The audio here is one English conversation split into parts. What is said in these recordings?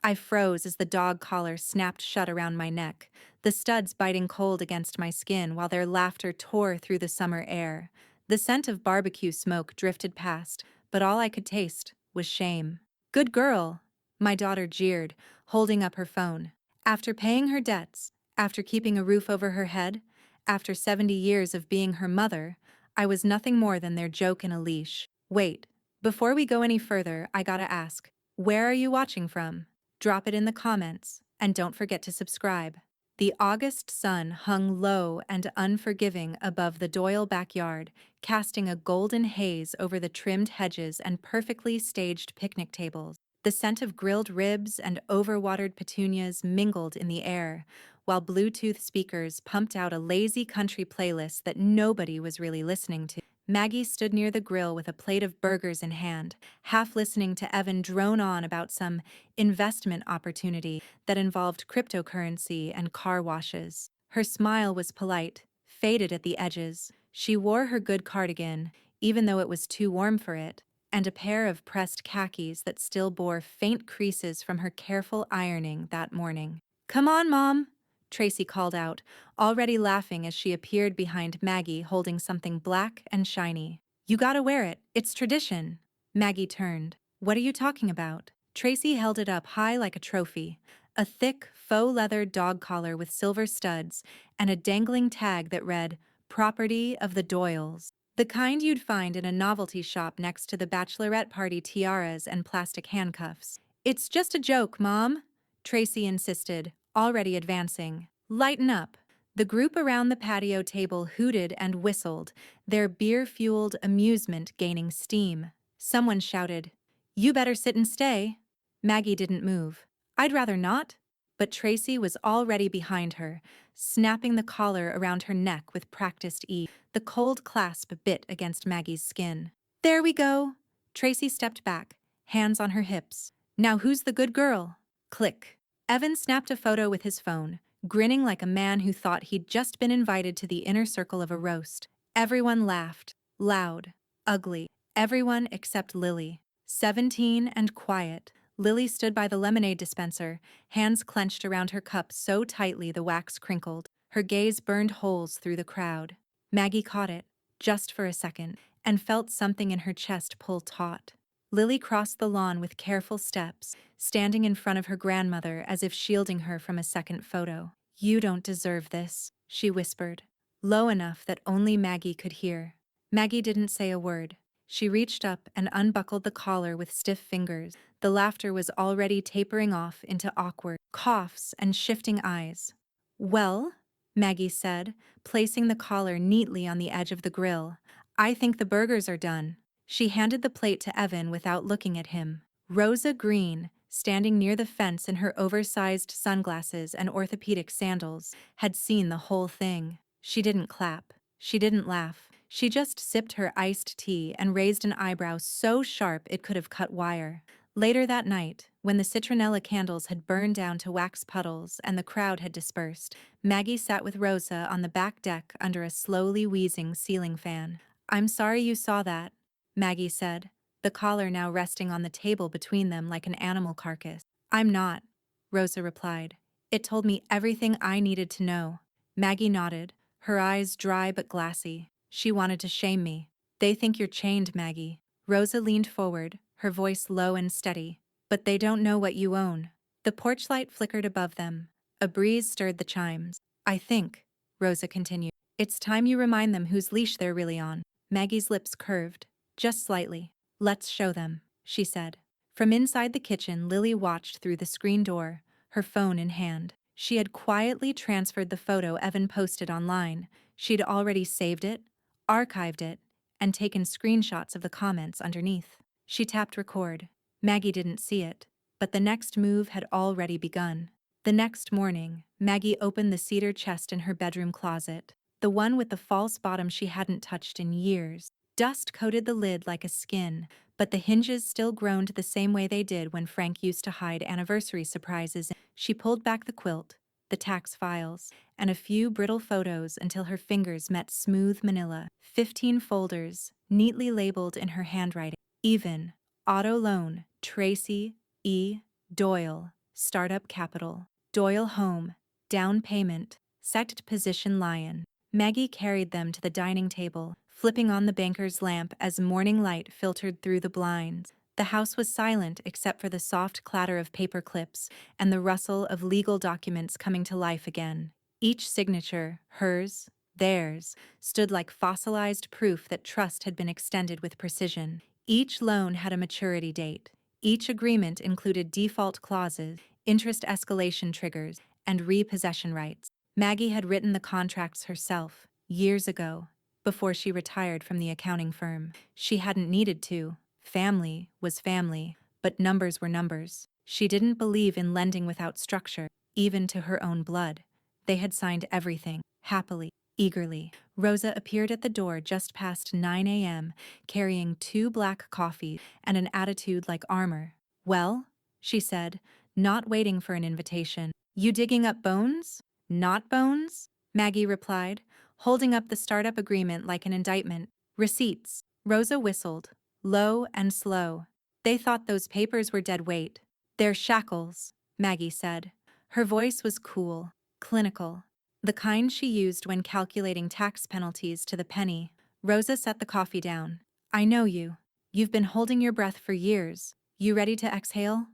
I froze as the dog collar snapped shut around my neck, the studs biting cold against my skin while their laughter tore through the summer air. The scent of barbecue smoke drifted past, but all I could taste was shame. "Good girl," my daughter jeered, holding up her phone. After paying her debts, after keeping a roof over her head, after 70 years of being her mother, I was nothing more than their joke in a leash. Wait, before we go any further, I gotta ask, where are you watching from? Drop it in the comments, and don't forget to subscribe. The August sun hung low and unforgiving above the Doyle backyard, casting a golden haze over the trimmed hedges and perfectly staged picnic tables. The scent of grilled ribs and overwatered petunias mingled in the air, while Bluetooth speakers pumped out a lazy country playlist that nobody was really listening to. Maggie stood near the grill with a plate of burgers in hand, half listening to Evan drone on about some investment opportunity that involved cryptocurrency and car washes. Her smile was polite, faded at the edges. She wore her good cardigan, even though it was too warm for it, and a pair of pressed khakis that still bore faint creases from her careful ironing that morning. "Come on, Mom," Tracy called out, already laughing as she appeared behind Maggie holding something black and shiny. "You gotta wear it, it's tradition." Maggie turned. "What are you talking about?" Tracy held it up high like a trophy, a thick, faux leather dog collar with silver studs and a dangling tag that read, "Property of the Doyles." The kind you'd find in a novelty shop next to the bachelorette party tiaras and plastic handcuffs. "It's just a joke, Mom," Tracy insisted, already advancing. "Lighten up." The group around the patio table hooted and whistled, their beer-fueled amusement gaining steam. Someone shouted, "You better sit and stay." Maggie didn't move. "I'd rather not." But Tracy was already behind her, snapping the collar around her neck with practiced ease. The cold clasp bit against Maggie's skin. "There we go." Tracy stepped back, hands on her hips. "Now who's the good girl?" Click. Evan snapped a photo with his phone, grinning like a man who thought he'd just been invited to the inner circle of a roast. Everyone laughed. Loud. Ugly. Everyone except Lily. 17 and quiet. Lily stood by the lemonade dispenser, hands clenched around her cup so tightly the wax crinkled. Her gaze burned holes through the crowd. Maggie caught it, just for a second, and felt something in her chest pull taut. Lily crossed the lawn with careful steps, standing in front of her grandmother as if shielding her from a second photo. "You don't deserve this," she whispered, low enough that only Maggie could hear. Maggie didn't say a word. She reached up and unbuckled the collar with stiff fingers. The laughter was already tapering off into awkward coughs and shifting eyes. "Well," Maggie said, placing the collar neatly on the edge of the grill, "I think the burgers are done." She handed the plate to Evan without looking at him. Rosa Green, standing near the fence in her oversized sunglasses and orthopedic sandals, had seen the whole thing. She didn't clap. She didn't laugh. She just sipped her iced tea and raised an eyebrow so sharp it could have cut wire. Later that night, when the citronella candles had burned down to wax puddles and the crowd had dispersed, Maggie sat with Rosa on the back deck under a slowly wheezing ceiling fan. "I'm sorry you saw that," Maggie said, the collar now resting on the table between them like an animal carcass. "I'm not," Rosa replied. "It told me everything I needed to know." Maggie nodded, her eyes dry but glassy. "She wanted to shame me." "They think you're chained, Maggie." Rosa leaned forward, her voice low and steady. "But they don't know what you own." The porch light flickered above them. A breeze stirred the chimes. "I think," Rosa continued, "it's time you remind them whose leash they're really on." Maggie's lips curved, just slightly. "Let's show them," she said. From inside the kitchen, Lily watched through the screen door, her phone in hand. She had quietly transferred the photo Evan posted online. She'd already saved it, archived it, and taken screenshots of the comments underneath. She tapped record. Maggie didn't see it, but the next move had already begun. The next morning, Maggie opened the cedar chest in her bedroom closet, the one with the false bottom she hadn't touched in years. Dust coated the lid like a skin, but the hinges still groaned the same way they did when Frank used to hide anniversary surprises. She pulled back the quilt, the tax files, and a few brittle photos until her fingers met smooth manila. 15 folders, neatly labeled in her handwriting. Even, auto loan, Tracy E. Doyle, startup capital, Doyle home, down payment, sect position lion. Maggie carried them to the dining table, flipping on the banker's lamp as morning light filtered through the blinds. The house was silent except for the soft clatter of paper clips and the rustle of legal documents coming to life again. Each signature, hers, theirs, stood like fossilized proof that trust had been extended with precision. Each loan had a maturity date. Each agreement included default clauses, interest escalation triggers, and repossession rights. Maggie had written the contracts herself, years ago, before she retired from the accounting firm. She hadn't needed to. Family was family, but numbers were numbers. She didn't believe in lending without structure, even to her own blood. They had signed everything, happily, eagerly. Rosa appeared at the door just past 9 a.m., carrying 2 black coffees and an attitude like armor. "Well?" she said, not waiting for an invitation. "You digging up bones?" "Not bones," Maggie replied, holding up the startup agreement like an indictment. "Receipts." Rosa whistled, low and slow. "They thought those papers were dead weight." "They're shackles," Maggie said. Her voice was cool, clinical, the kind she used when calculating tax penalties to the penny. Rosa set the coffee down. "I know you. You've been holding your breath for years. You ready to exhale?"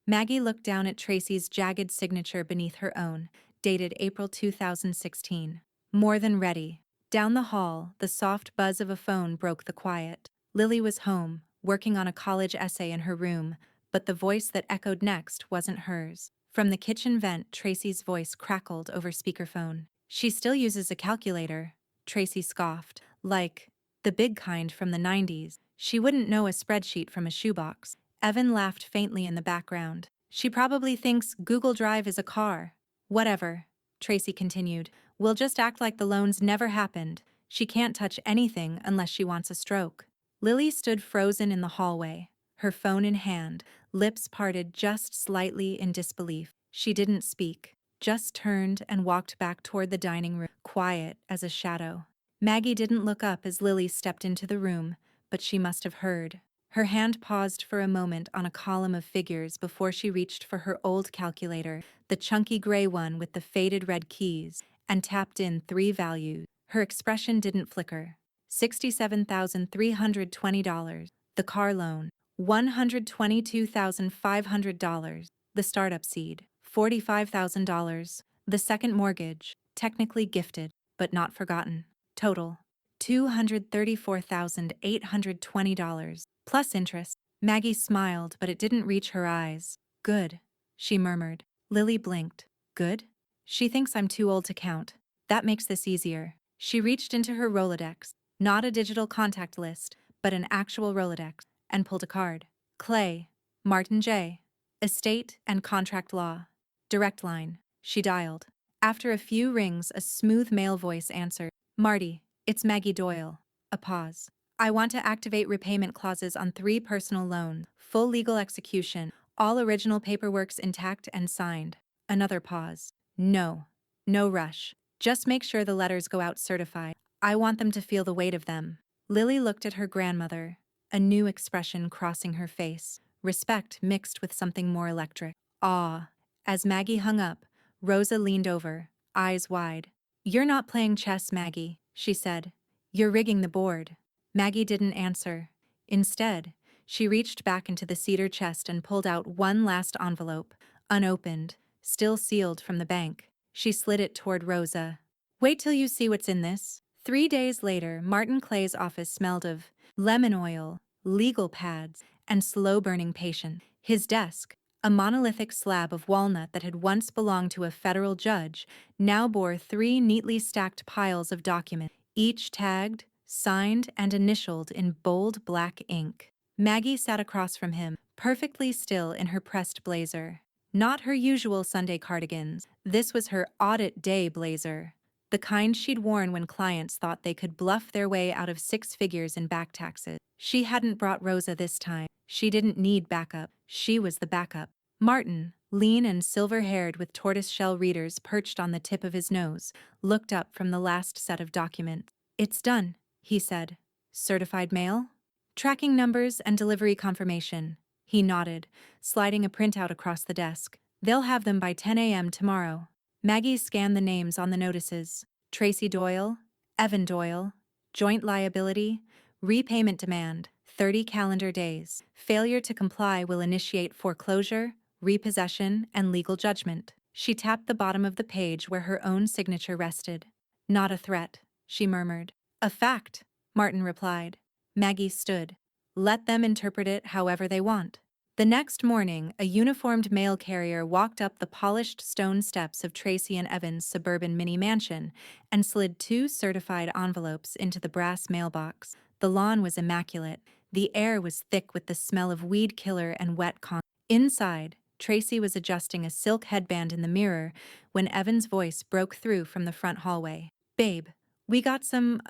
Maggie looked down at Tracy's jagged signature beneath her own, dated April 2016. "More than ready." Down the hall, the soft buzz of a phone broke the quiet. Lily was home, working on a college essay in her room, but the voice that echoed next wasn't hers. From the kitchen vent, Tracy's voice crackled over speakerphone. "She still uses a calculator," Tracy scoffed. "Like, the big kind from the 90s. She wouldn't know a spreadsheet from a shoebox." Evan laughed faintly in the background. "She probably thinks Google Drive is a car." "Whatever," Tracy continued. "We'll just act like the loans never happened. She can't touch anything unless she wants a stroke." Lily stood frozen in the hallway, her phone in hand, lips parted just slightly in disbelief. She didn't speak, just turned and walked back toward the dining room, quiet as a shadow. Maggie didn't look up as Lily stepped into the room, but she must have heard. Her hand paused for a moment on a column of figures before she reached for her old calculator, the chunky gray one with the faded red keys, and tapped in 3 values. Her expression didn't flicker. $67,320. The car loan. $122,500. The startup seed. $45,000. The second mortgage, technically gifted, but not forgotten. Total. $234,820. Plus interest. Maggie smiled, but it didn't reach her eyes. "Good," she murmured. Lily blinked. "Good?" "She thinks I'm too old to count. That makes this easier." She reached into her Rolodex, not a digital contact list, but an actual Rolodex, and pulled a card. "Clay, Martin J. Estate and Contract Law. Direct line." She dialed. After a few rings, a smooth male voice answered. "Marty, it's Maggie Doyle." A pause. "I want to activate repayment clauses on 3 personal loans, full legal execution, all original paperwork's intact and signed." Another pause. "No. No rush. Just make sure the letters go out certified. I want them to feel the weight of them." Lily looked at her grandmother, a new expression crossing her face, respect mixed with something more electric. Awe. As Maggie hung up, Rosa leaned over, eyes wide. "You're not playing chess, Maggie," she said. "You're rigging the board." Maggie didn't answer. Instead, she reached back into the cedar chest and pulled out one last envelope, unopened, still sealed from the bank. She slid it toward Rosa. "Wait till you see what's in this." 3 days later, Martin Clay's office smelled of lemon oil, legal pads, and slow-burning patience. His desk, a monolithic slab of walnut that had once belonged to a federal judge, now bore 3 neatly stacked piles of documents, each tagged, signed, and initialed in bold black ink. Maggie sat across from him, perfectly still in her pressed blazer. Not her usual Sunday cardigans. This was her audit day blazer, the kind she'd worn when clients thought they could bluff their way out of 6 figures in back taxes. She hadn't brought Rosa this time. She didn't need backup. She was the backup. Martin, lean and silver-haired with tortoiseshell readers perched on the tip of his nose, looked up from the last set of documents. "It's done," he said. "Certified mail?" "Tracking numbers and delivery confirmation." He nodded, sliding a printout across the desk. They'll have them by 10 a.m. tomorrow. Maggie scanned the names on the notices. Tracy Doyle, Evan Doyle, joint liability, repayment demand, 30 calendar days. Failure to comply will initiate foreclosure, repossession, and legal judgment. She tapped the bottom of the page where her own signature rested. Not a threat, she murmured. A fact, Martin replied. Maggie stood. Let them interpret it however they want. The next morning, a uniformed mail carrier walked up the polished stone steps of Tracy and Evan's suburban mini-mansion and slid 2 certified envelopes into the brass mailbox. The lawn was immaculate. The air was thick with the smell of weed killer and wet concrete. Inside, Tracy was adjusting a silk headband in the mirror when Evan's voice broke through from the front hallway. Babe, we got some,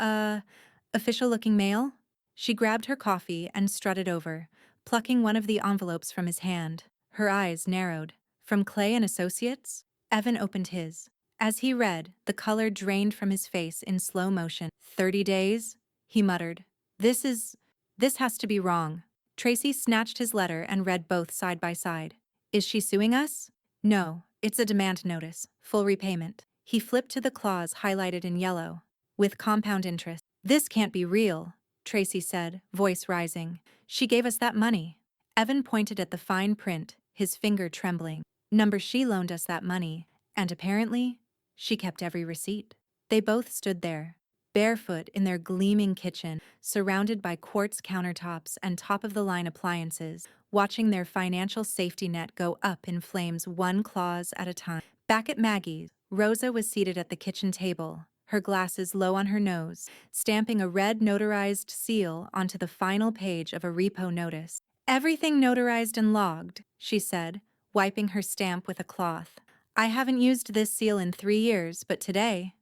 official-looking mail? She grabbed her coffee and strutted over, plucking one of the envelopes from his hand. Her eyes narrowed. From Clay and Associates? Evan opened his. As he read, the color drained from his face in slow motion. 30 days? He muttered. This has to be wrong. Tracy snatched his letter and read both side by side. Is she suing us? No, it's a demand notice, full repayment. He flipped to the clause highlighted in yellow. With compound interest. This can't be real, Tracy said, voice rising. She gave us that money. Evan pointed at the fine print, his finger trembling. Number she loaned us that money, and apparently, she kept every receipt. They both stood there, barefoot in their gleaming kitchen, surrounded by quartz countertops and top-of-the-line appliances, watching their financial safety net go up in flames one clause at a time. Back at Maggie's, Rosa was seated at the kitchen table, her glasses low on her nose, stamping a red notarized seal onto the final page of a repo notice. Everything notarized and logged, she said, wiping her stamp with a cloth. I haven't used this seal in 3 years, but today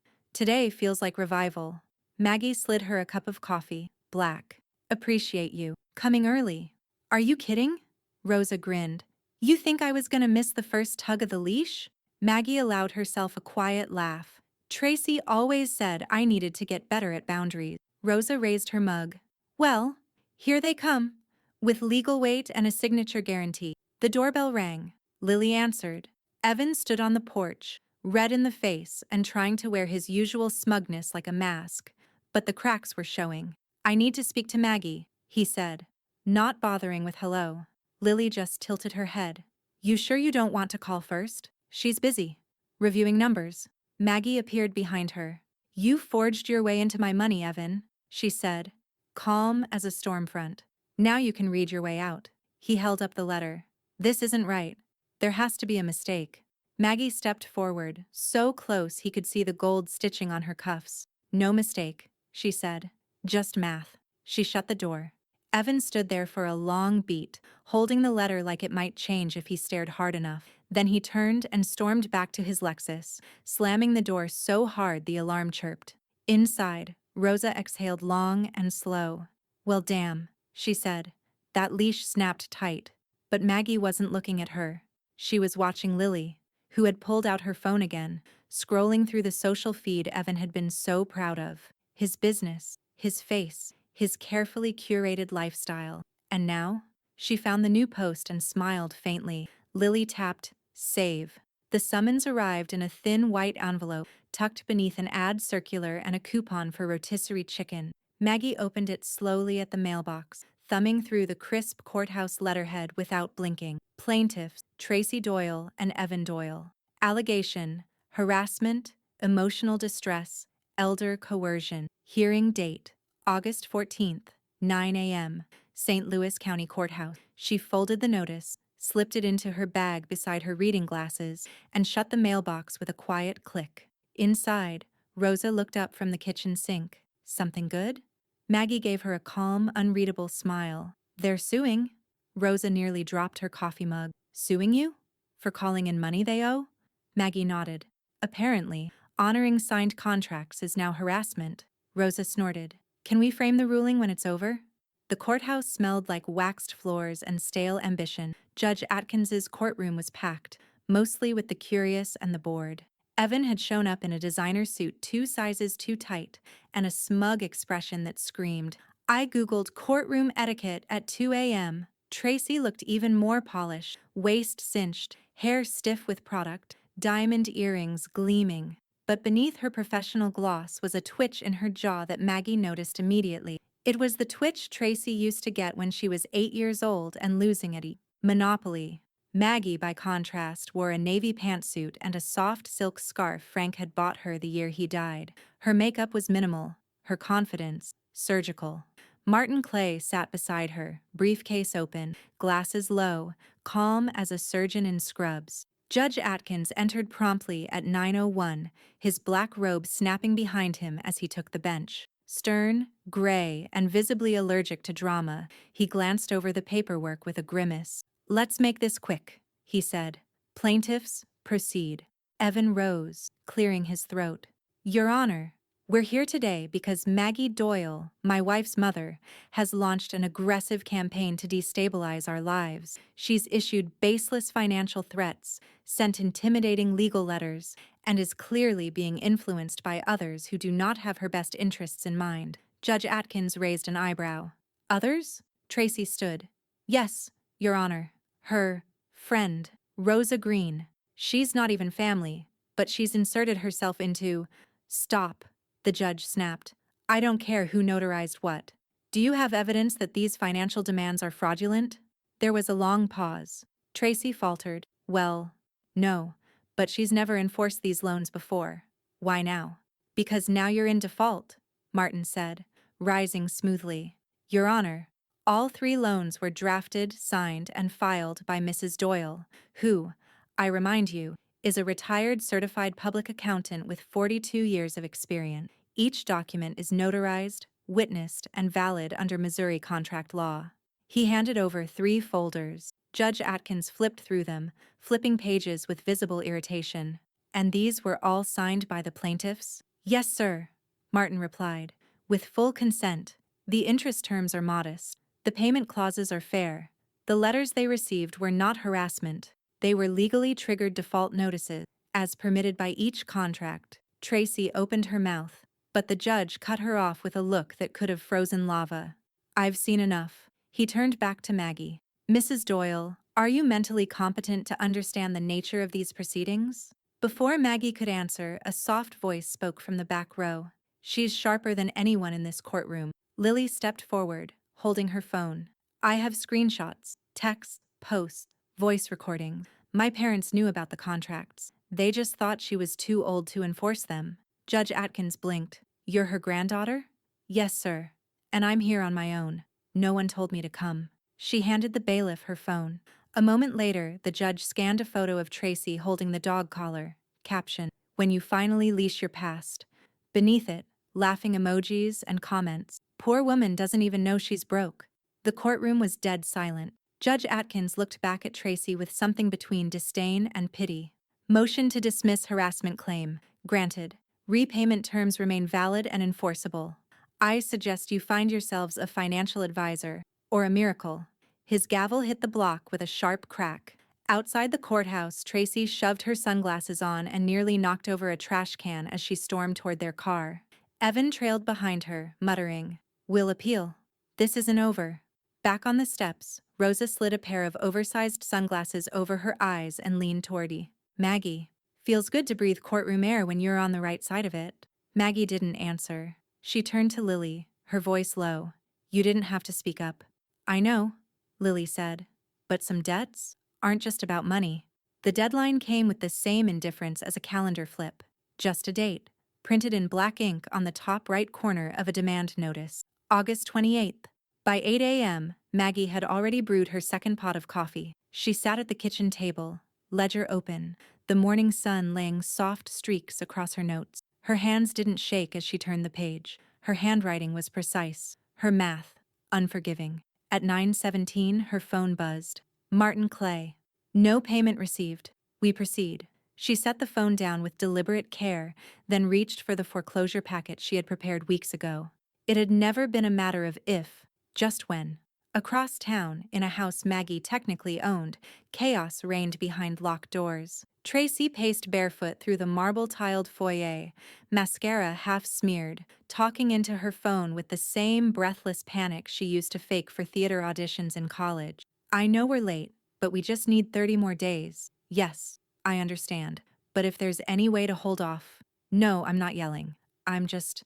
feels like revival. Maggie slid her a cup of coffee, black. Appreciate you. Coming early. Are you kidding? Rosa grinned. You think I was gonna miss the first tug of the leash? Maggie allowed herself a quiet laugh. Tracy always said I needed to get better at boundaries. Rosa raised her mug. Well, here they come. With legal weight and a signature guarantee. The doorbell rang. Lily answered. Evan stood on the porch, red in the face and trying to wear his usual smugness like a mask. But the cracks were showing. I need to speak to Maggie, he said, not bothering with hello. Lily just tilted her head. You sure you don't want to call first? She's busy. Reviewing numbers. Maggie appeared behind her. You forged your way into my money, Evan, she said, calm as a storm front. Now you can read your way out. He held up the letter. This isn't right. There has to be a mistake. Maggie stepped forward, so close he could see the gold stitching on her cuffs. No mistake, she said. Just math. She shut the door. Evan stood there for a long beat, holding the letter like it might change if he stared hard enough. Then he turned and stormed back to his Lexus, slamming the door so hard the alarm chirped. Inside, Rosa exhaled long and slow. Well, damn, she said. That leash snapped tight. But Maggie wasn't looking at her. She was watching Lily, who had pulled out her phone again, scrolling through the social feed Evan had been so proud of. His business, his face, his carefully curated lifestyle. And now, she found the new post and smiled faintly. Lily tapped Save. The summons arrived in a thin white envelope, tucked beneath an ad circular and a coupon for rotisserie chicken. Maggie opened it slowly at the mailbox, thumbing through the crisp courthouse letterhead without blinking. Plaintiffs, Tracy Doyle and Evan Doyle. Allegation, harassment, emotional distress, elder coercion. Hearing date, August 14th, 9 a.m., St. Louis County Courthouse. She folded the notice, slipped it into her bag beside her reading glasses, and shut the mailbox with a quiet click. Inside, Rosa looked up from the kitchen sink. Something good? Maggie gave her a calm, unreadable smile. They're suing. Rosa nearly dropped her coffee mug. Suing you? For calling in money they owe? Maggie nodded. Apparently, honoring signed contracts is now harassment. Rosa snorted. Can we frame the ruling when it's over? The courthouse smelled like waxed floors and stale ambition. Judge Atkins's courtroom was packed, mostly with the curious and the bored. Evan had shown up in a designer suit 2 sizes too tight and a smug expression that screamed, I Googled courtroom etiquette at 2 a.m. Tracy looked even more polished, waist cinched, hair stiff with product, diamond earrings gleaming. But beneath her professional gloss was a twitch in her jaw that Maggie noticed immediately. It was the twitch Tracy used to get when she was 8 years old and losing at Monopoly. Maggie, by contrast, wore a navy pantsuit and a soft silk scarf Frank had bought her the year he died. Her makeup was minimal, her confidence surgical. Martin Clay sat beside her, briefcase open, glasses low, calm as a surgeon in scrubs. Judge Atkins entered promptly at 9:01, his black robe snapping behind him as he took the bench. Stern, gray, and visibly allergic to drama, he glanced over the paperwork with a grimace. "Let's make this quick," he said. "Plaintiffs, proceed." Evan rose, clearing his throat. "Your Honor, we're here today because Maggie Doyle, my wife's mother, has launched an aggressive campaign to destabilize our lives. She's issued baseless financial threats, sent intimidating legal letters, and is clearly being influenced by others who do not have her best interests in mind." Judge Atkins raised an eyebrow. "Others?" Tracy stood. "Yes, Your Honor. Her friend, Rosa Green. She's not even family, but she's inserted herself into—" "Stop," the judge snapped. "I don't care who notarized what. Do you have evidence that these financial demands are fraudulent?" There was a long pause. Tracy faltered. "Well, no, but she's never enforced these loans before." "Why now?" "Because now you're in default," Martin said, rising smoothly. "Your Honor, all 3 loans were drafted, signed, and filed by Mrs. Doyle, who, I remind you, is a retired certified public accountant with 42 years of experience. Each document is notarized, witnessed, and valid under Missouri contract law." He handed over 3 folders. Judge Atkins flipped through them, flipping pages with visible irritation. "And these were all signed by the plaintiffs?" "Yes, sir," Martin replied, "with full consent. The interest terms are modest. The payment clauses are fair. The letters they received were not harassment. They were legally triggered default notices, as permitted by each contract." Tracy opened her mouth, but the judge cut her off with a look that could have frozen lava. "I've seen enough." He turned back to Maggie. "Mrs. Doyle, are you mentally competent to understand the nature of these proceedings?" Before Maggie could answer, a soft voice spoke from the back row. "She's sharper than anyone in this courtroom." Lily stepped forward, holding her phone. "I have screenshots, texts, posts, voice recordings. My parents knew about the contracts. They just thought she was too old to enforce them." Judge Atkins blinked. "You're her granddaughter?" "Yes, sir. And I'm here on my own. No one told me to come." She handed the bailiff her phone. A moment later, the judge scanned a photo of Tracy holding the dog collar. Caption: "When you finally leash your past." Beneath it, laughing emojis and comments. "Poor woman doesn't even know she's broke." The courtroom was dead silent. Judge Atkins looked back at Tracy with something between disdain and pity. "Motion to dismiss harassment claim. Granted. Repayment terms remain valid and enforceable. I suggest you find yourselves a financial advisor, or a miracle." His gavel hit the block with a sharp crack. Outside the courthouse, Tracy shoved her sunglasses on and nearly knocked over a trash can as she stormed toward their car. Evan trailed behind her, muttering, "We'll appeal. This isn't over." Back on the steps, Rosa slid a pair of oversized sunglasses over her eyes and leaned toward Maggie. "Feels good to breathe courtroom air when you're on the right side of it." Maggie didn't answer. She turned to Lily, her voice low. "You didn't have to speak up." "I know," Lily said. "But some debts aren't just about money." The deadline came with the same indifference as a calendar flip. Just a date, printed in black ink on the top right corner of a demand notice. August 28th. By 8 a.m., Maggie had already brewed her second pot of coffee. She sat at the kitchen table, ledger open, the morning sun laying soft streaks across her notes. Her hands didn't shake as she turned the page. Her handwriting was precise, her math unforgiving. At 9:17, her phone buzzed. Martin Clay. "No payment received. We proceed." She set the phone down with deliberate care, then reached for the foreclosure packet she had prepared weeks ago. It had never been a matter of if, just when. Across town, in a house Maggie technically owned, chaos reigned behind locked doors. Tracy paced barefoot through the marble-tiled foyer, mascara half-smeared, talking into her phone with the same breathless panic she used to fake for theater auditions in college. "I know we're late, but we just need 30 more days. Yes, I understand. But if there's any way to hold off. No, I'm not yelling. I'm just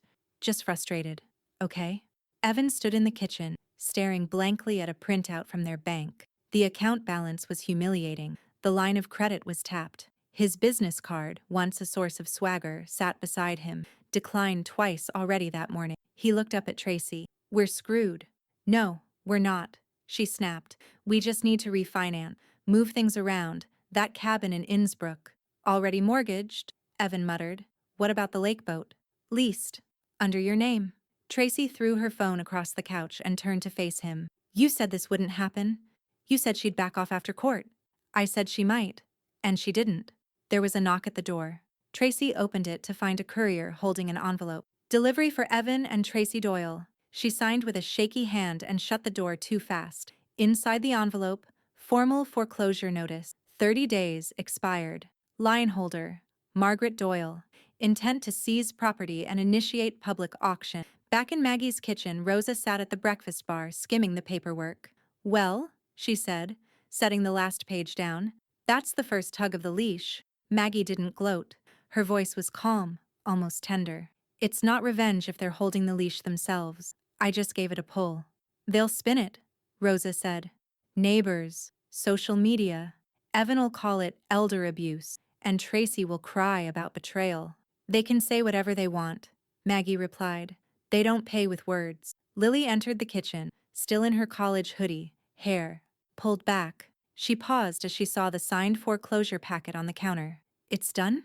frustrated. Okay? Evan stood in the kitchen, staring blankly at a printout from their bank. The account balance was humiliating. The line of credit was tapped. His business card, once a source of swagger, sat beside him, declined twice already that morning. He looked up at Tracy. We're screwed. No, we're not, she snapped. We just need to refinance, move things around. That cabin in Innsbruck. Already mortgaged, Evan muttered. What about the lake boat? Leased. Under your name. Tracy threw her phone across the couch and turned to face him. You said this wouldn't happen. You said she'd back off after court. I said she might. And she didn't. There was a knock at the door. Tracy opened it to find a courier holding an envelope. Delivery for Evan and Tracy Doyle. She signed with a shaky hand and shut the door too fast. Inside the envelope, formal foreclosure notice. 30 days expired. Line holder, Margaret Doyle. Intent to seize property and initiate public auction. Back in Maggie's kitchen, Rosa sat at the breakfast bar, skimming the paperwork. Well, she said, setting the last page down. That's the first tug of the leash. Maggie didn't gloat. Her voice was calm, almost tender. It's not revenge if they're holding the leash themselves. I just gave it a pull. They'll spin it, Rosa said. Neighbors, social media. Evan'll call it elder abuse, and Tracy will cry about betrayal. They can say whatever they want, Maggie replied. They don't pay with words. Lily entered the kitchen, still in her college hoodie, hair pulled back. She paused as she saw the signed foreclosure packet on the counter. It's done?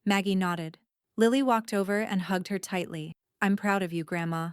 Maggie nodded. Lily walked over and hugged her tightly. I'm proud of you, Grandma.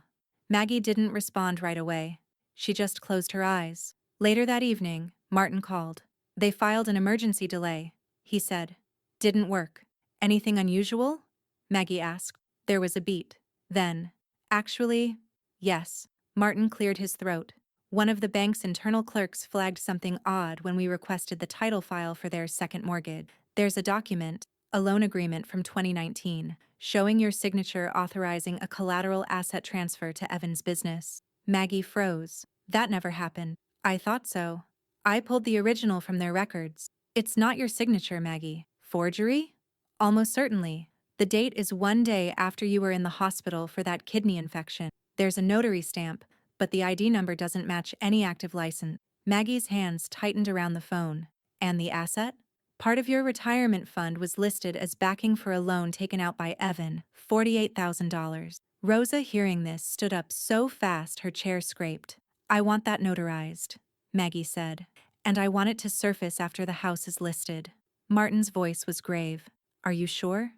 Maggie didn't respond right away. She just closed her eyes. Later that evening, Martin called. They filed an emergency delay, he said. Didn't work. Anything unusual? Maggie asked. There was a beat. Then, actually, yes. Martin cleared his throat. One of the bank's internal clerks flagged something odd when we requested the title file for their second mortgage. There's a document, a loan agreement from 2019, showing your signature authorizing a collateral asset transfer to Evan's business. Maggie froze. That never happened. I thought so. I pulled the original from their records. It's not your signature, Maggie. Forgery? Almost certainly. The date is 1 day after you were in the hospital for that kidney infection. There's a notary stamp, but the ID number doesn't match any active license. Maggie's hands tightened around the phone. And the asset? Part of your retirement fund was listed as backing for a loan taken out by Evan, $48,000. Rosa, hearing this, stood up so fast her chair scraped. I want that notarized, Maggie said. And I want it to surface after the house is listed. Martin's voice was grave. Are you sure?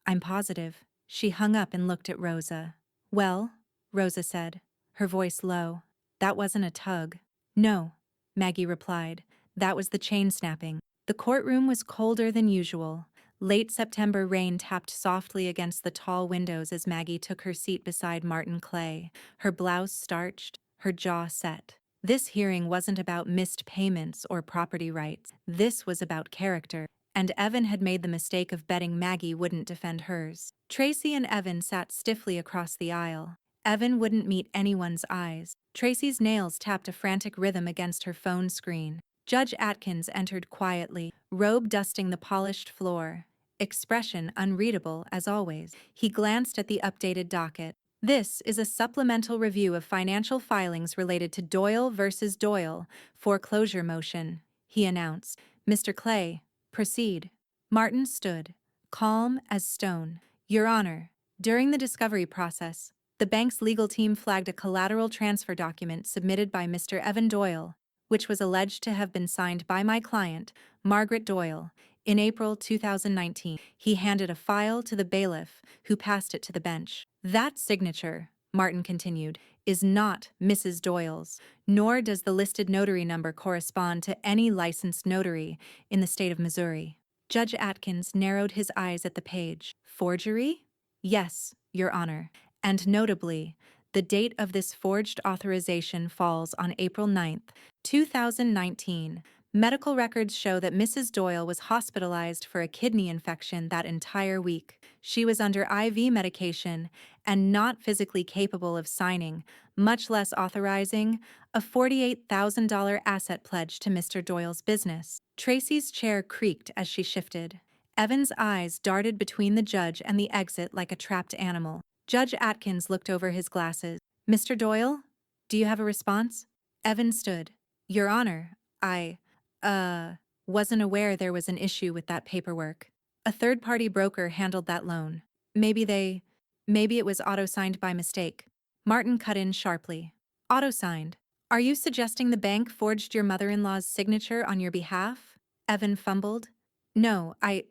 I'm positive. She hung up and looked at Rosa. Well, Rosa said, her voice low. That wasn't a tug. No, Maggie replied. That was the chain snapping. The courtroom was colder than usual. Late September rain tapped softly against the tall windows as Maggie took her seat beside Martin Clay, her blouse starched, her jaw set. This hearing wasn't about missed payments or property rights. This was about character. And Evan had made the mistake of betting Maggie wouldn't defend hers. Tracy and Evan sat stiffly across the aisle. Evan wouldn't meet anyone's eyes. Tracy's nails tapped a frantic rhythm against her phone screen. Judge Atkins entered quietly, robe dusting the polished floor. Expression unreadable, as always. He glanced at the updated docket. This is a supplemental review of financial filings related to Doyle versus Doyle, foreclosure motion, he announced. Mr. Clay, proceed. Martin stood, calm as stone. Your Honor, during the discovery process, the bank's legal team flagged a collateral transfer document submitted by Mr. Evan Doyle, which was alleged to have been signed by my client, Margaret Doyle, in April 2019. He handed a file to the bailiff, who passed it to the bench. That signature, Martin continued, is not Mrs. Doyle's, nor does the listed notary number correspond to any licensed notary in the state of Missouri. Judge Atkins narrowed his eyes at the page. Forgery? Yes, Your Honor. And notably, the date of this forged authorization falls on April 9th, 2019. Medical records show that Mrs. Doyle was hospitalized for a kidney infection that entire week. She was under IV medication and not physically capable of signing, much less authorizing, a $48,000 asset pledge to Mr. Doyle's business. Tracy's chair creaked as she shifted. Evan's eyes darted between the judge and the exit like a trapped animal. Judge Atkins looked over his glasses. Mr. Doyle? Do you have a response? Evan stood. Your Honor, I wasn't aware there was an issue with that paperwork. A third-party broker handled that loan. Maybe it was auto-signed by mistake. Martin cut in sharply. Auto-signed? Are you suggesting the bank forged your mother-in-law's signature on your behalf? Evan fumbled. No, I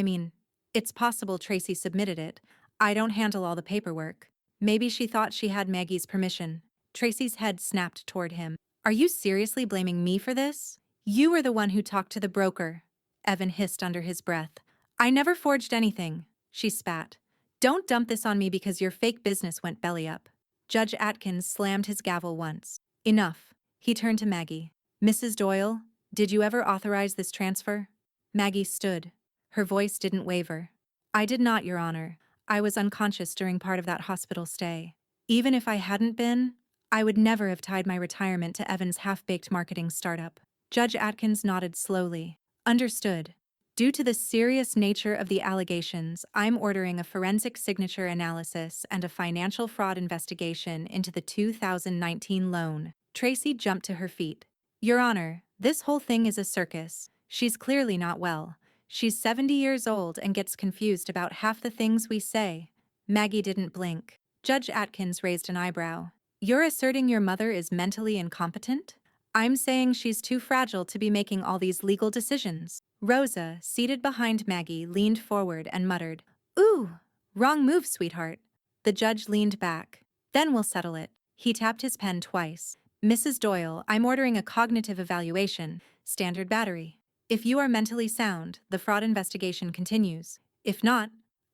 mean, it's possible Tracy submitted it. I don't handle all the paperwork. Maybe she thought she had Maggie's permission. Tracy's head snapped toward him. Are you seriously blaming me for this? You were the one who talked to the broker, Evan hissed under his breath. I never forged anything, she spat. Don't dump this on me because your fake business went belly up. Judge Atkins slammed his gavel once. Enough. He turned to Maggie. Mrs. Doyle, did you ever authorize this transfer? Maggie stood. Her voice didn't waver. I did not, Your Honor. I was unconscious during part of that hospital stay. Even if I hadn't been, I would never have tied my retirement to Evan's half-baked marketing startup. Judge Atkins nodded slowly. Understood. Due to the serious nature of the allegations, I'm ordering a forensic signature analysis and a financial fraud investigation into the 2019 loan. Tracy jumped to her feet. Your Honor, this whole thing is a circus. She's clearly not well. She's 70 years old and gets confused about half the things we say. Maggie didn't blink. Judge Atkins raised an eyebrow. You're asserting your mother is mentally incompetent? I'm saying she's too fragile to be making all these legal decisions. Rosa, seated behind Maggie, leaned forward and muttered, Ooh, wrong move, sweetheart. The judge leaned back. Then we'll settle it. He tapped his pen twice. Mrs. Doyle, I'm ordering a cognitive evaluation, standard battery. If you are mentally sound, the fraud investigation continues. If not,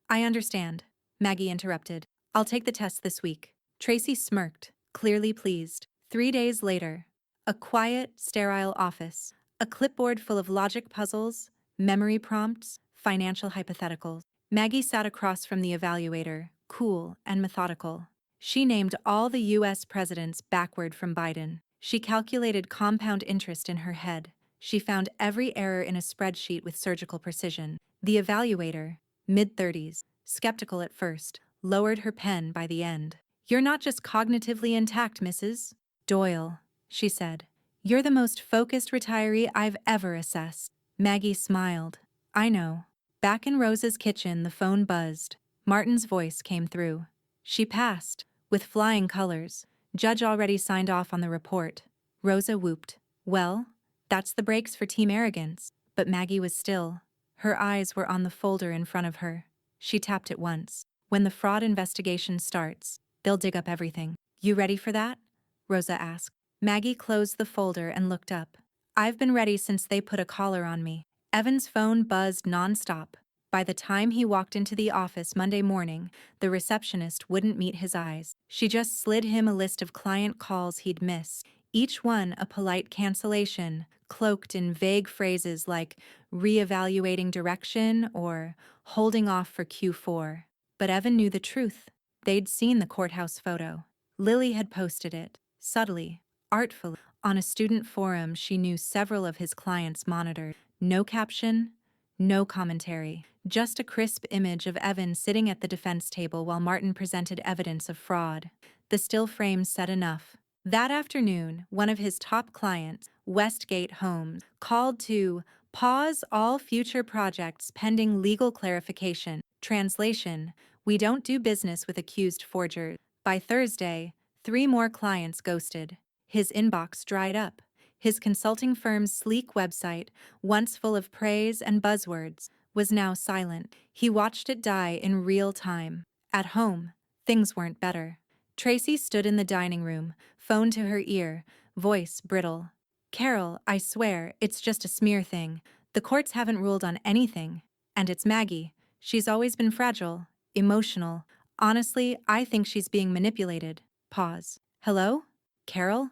I understand. Maggie interrupted. I'll take the test this week. Tracy smirked, clearly pleased. 3 days later. A quiet, sterile office. A clipboard full of logic puzzles, memory prompts, financial hypotheticals. Maggie sat across from the evaluator, cool and methodical. She named all the U.S. presidents backward from Biden. She calculated compound interest in her head. She found every error in a spreadsheet with surgical precision. The evaluator, mid-30s, skeptical at first, lowered her pen by the end. You're not just cognitively intact, Mrs. Doyle, she said. You're the most focused retiree I've ever assessed. Maggie smiled. I know. Back in Rosa's kitchen, the phone buzzed. Martin's voice came through. She passed, with flying colors. Judge already signed off on the report. Rosa whooped. Well, that's the breaks for team arrogance. But Maggie was still. Her eyes were on the folder in front of her. She tapped it once. When the fraud investigation starts, they'll dig up everything. You ready for that? Rosa asked. Maggie closed the folder and looked up. I've been ready since they put a collar on me. Evan's phone buzzed nonstop. By the time he walked into the office Monday morning, the receptionist wouldn't meet his eyes. She just slid him a list of client calls he'd miss, each one a polite cancellation, cloaked in vague phrases like reevaluating direction or holding off for Q4. But Evan knew the truth. They'd seen the courthouse photo. Lily had posted it, subtly, artfully. On a student forum she knew several of his clients monitored. No caption, no commentary, just a crisp image of Evan sitting at the defense table while Martin presented evidence of fraud. The still frame said enough. That afternoon, one of his top clients, Westgate Homes, called to pause all future projects pending legal clarification. Translation: we don't do business with accused forgers. By Thursday, 3 more clients ghosted. His inbox dried up. His consulting firm's sleek website, once full of praise and buzzwords, was now silent. He watched it die in real time. At home, things weren't better. Tracy stood in the dining room, phone to her ear, voice brittle. Carol, I swear, it's just a smear thing. The courts haven't ruled on anything. And it's Maggie. She's always been fragile, emotional. Honestly, I think she's being manipulated. Pause. Hello? Carol?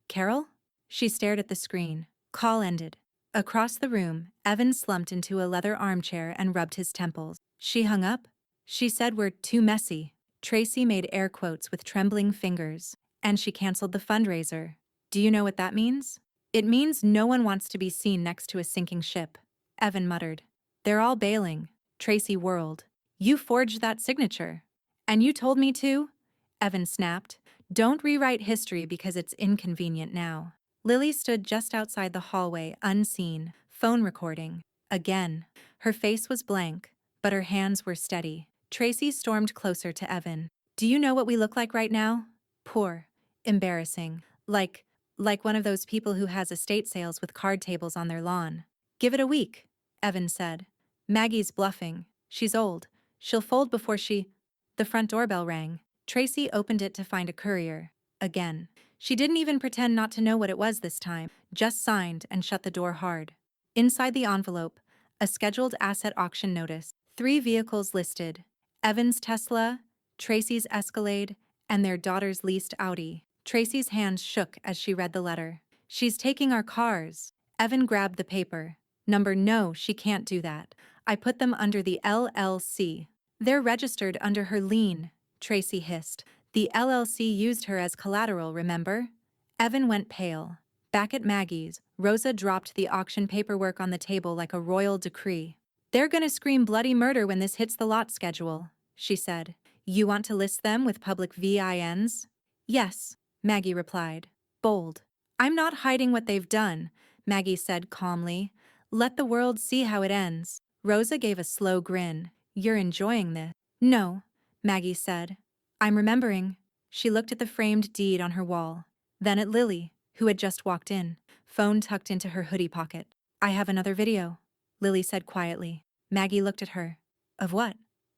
Carol? She stared at the screen. Call ended. Across the room, Evan slumped into a leather armchair and rubbed his temples. She hung up. She said we're too messy. Tracy made air quotes with trembling fingers. And she canceled the fundraiser. Do you know what that means? It means no one wants to be seen next to a sinking ship. Evan muttered. They're all bailing. Tracy whirled. You forged that signature. And you told me to? Evan snapped. Don't rewrite history because it's inconvenient now. Lily stood just outside the hallway, unseen, phone recording. Again. Her face was blank, but her hands were steady. Tracy stormed closer to Evan. Do you know what we look like right now? Poor. Embarrassing. Like one of those people who has estate sales with card tables on their lawn. Give it a week, Evan said. Maggie's bluffing. She's old. She'll fold before she... The front doorbell rang. Tracy opened it to find a courier. Again. She didn't even pretend not to know what it was this time, just signed and shut the door hard. Inside the envelope, a scheduled asset auction notice. 3 vehicles listed. Evan's Tesla, Tracy's Escalade, and their daughter's leased Audi. Tracy's hands shook as she read the letter. She's taking our cars. Evan grabbed the paper. No, she can't do that. I put them under the LLC. They're registered under her lien, Tracy hissed. The LLC used her as collateral, remember? Evan went pale. Back at Maggie's, Rosa dropped the auction paperwork on the table like a royal decree. They're gonna scream bloody murder when this hits the lot schedule, she said. You want to list them with public VINs? Yes, Maggie replied. Bold. I'm not hiding what they've done, Maggie said calmly. Let the world see how it ends. Rosa gave a slow grin. You're enjoying this? No, Maggie said. I'm remembering. She looked at the framed deed on her wall. Then at Lily, who had just walked in, phone tucked into her hoodie pocket. I have another video, Lily said quietly. Maggie looked at her. Of what?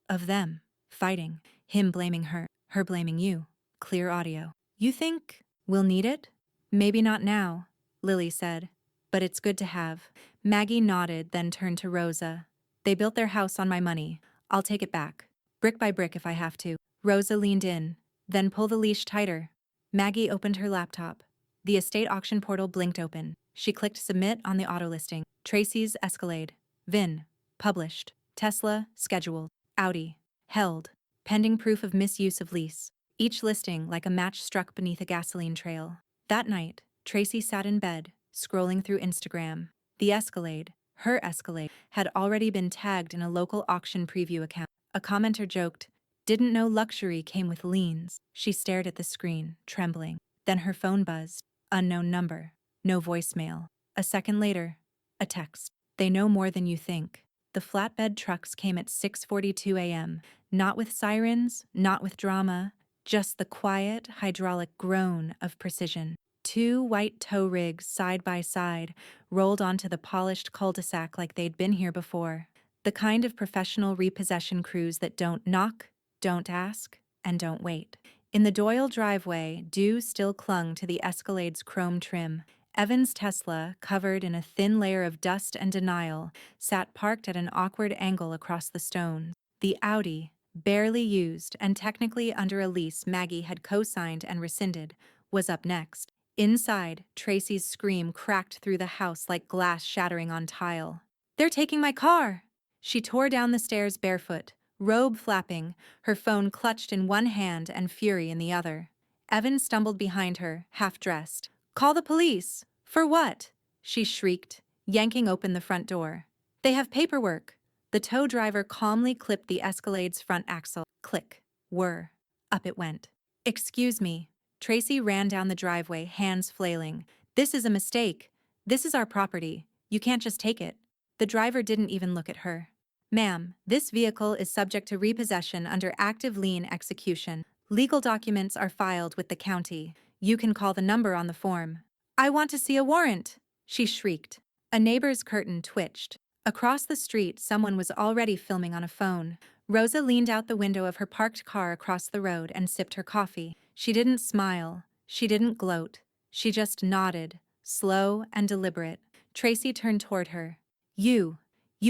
Of them. Fighting. Him blaming her blaming you. Clear audio. You think we'll need it? Maybe not now, Lily said. But it's good to have. Maggie nodded, then turned to Rosa. They built their house on my money. I'll take it back. Brick by brick if I have to. Rosa leaned in. Then pull the leash tighter. Maggie opened her laptop. The estate auction portal blinked open. She clicked submit on the auto listing. Tracy's Escalade. VIN. Published. Tesla. Scheduled. Audi. Held. Pending proof of misuse of lease. Each listing like a match struck beneath a gasoline trail. That night, Tracy sat in bed, scrolling through Instagram. The Escalade, her Escalade, had already been tagged in a local auction preview account. A commenter joked, didn't know luxury came with liens. She stared at the screen, trembling. Then her phone buzzed. Unknown number. No voicemail. A second later, a text. They know more than you think. The flatbed trucks came at 6:42 a.m., not with sirens, not with drama, just the quiet, hydraulic groan of precision. 2 white tow rigs side by side rolled onto the polished cul-de-sac like they'd been here before. The kind of professional repossession crews that don't knock, don't ask, and don't wait. In the Doyle driveway, dew still clung to the Escalade's chrome trim. Evan's Tesla, covered in a thin layer of dust and denial, sat parked at an awkward angle across the stones. The Audi, barely used and technically under a lease Maggie had co-signed and rescinded, was up next. Inside, Tracy's scream cracked through the house like glass shattering on tile. They're taking my car! She tore down the stairs barefoot, robe flapping, her phone clutched in one hand and fury in the other. Evan stumbled behind her, half-dressed. Call the police! For what? She shrieked, yanking open the front door. They have paperwork. The tow driver calmly clipped the Escalade's front axle. Click. Whir. Up it went. Excuse me. Tracy ran down the driveway, hands flailing. This is a mistake. This is our property. You can't just take it. The driver didn't even look at her. Ma'am, this vehicle is subject to repossession under active lien execution. Legal documents are filed with the county. You can call the number on the form. I want to see a warrant, she shrieked. A neighbor's curtain twitched. Across the street, someone was already filming on a phone. Rosa leaned out the window of her parked car across the road and sipped her coffee. She didn't smile. She didn't gloat. She just nodded, slow and deliberate. Tracy turned toward her. You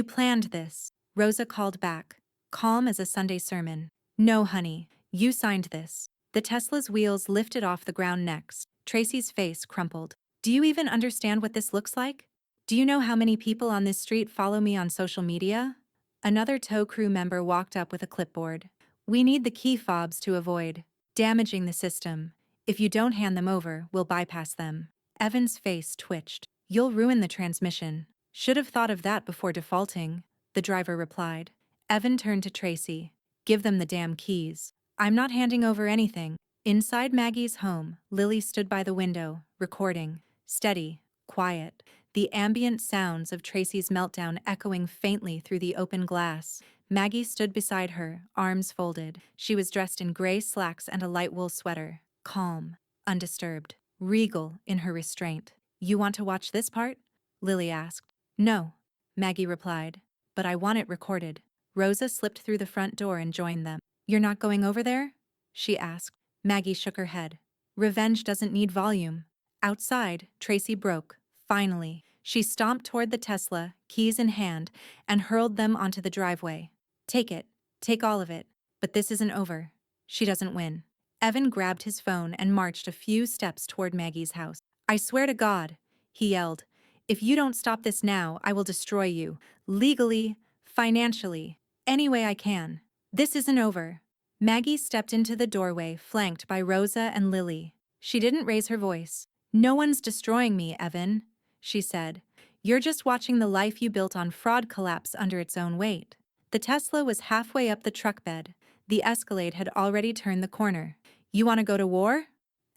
planned this, Rosa called back, calm as a Sunday sermon. No, honey, you signed this. The Tesla's wheels lifted off the ground next. Tracy's face crumpled. Do you even understand what this looks like? Do you know how many people on this street follow me on social media? Another tow crew member walked up with a clipboard. We need the key fobs to avoid damaging the system. If you don't hand them over, we'll bypass them. Evan's face twitched. You'll ruin the transmission. Should have thought of that before defaulting, the driver replied. Evan turned to Tracy. Give them the damn keys. I'm not handing over anything. Inside Maggie's home, Lily stood by the window, recording. Steady, quiet. The ambient sounds of Tracy's meltdown echoing faintly through the open glass. Maggie stood beside her, arms folded. She was dressed in gray slacks and a light wool sweater. Calm, undisturbed, regal in her restraint. You want to watch this part? Lily asked. No, Maggie replied. But I want it recorded. Rosa slipped through the front door and joined them. You're not going over there? She asked. Maggie shook her head. Revenge doesn't need volume. Outside, Tracy broke. Finally, she stomped toward the Tesla, keys in hand, and hurled them onto the driveway. Take it. Take all of it. But this isn't over. She doesn't win. Evan grabbed his phone and marched a few steps toward Maggie's house. I swear to God, he yelled. If you don't stop this now, I will destroy you. Legally, financially, any way I can. This isn't over. Maggie stepped into the doorway, flanked by Rosa and Lily. She didn't raise her voice. No one's destroying me, Evan, she said. You're just watching the life you built on fraud collapse under its own weight. The Tesla was halfway up the truck bed. The Escalade had already turned the corner. You want to go to war?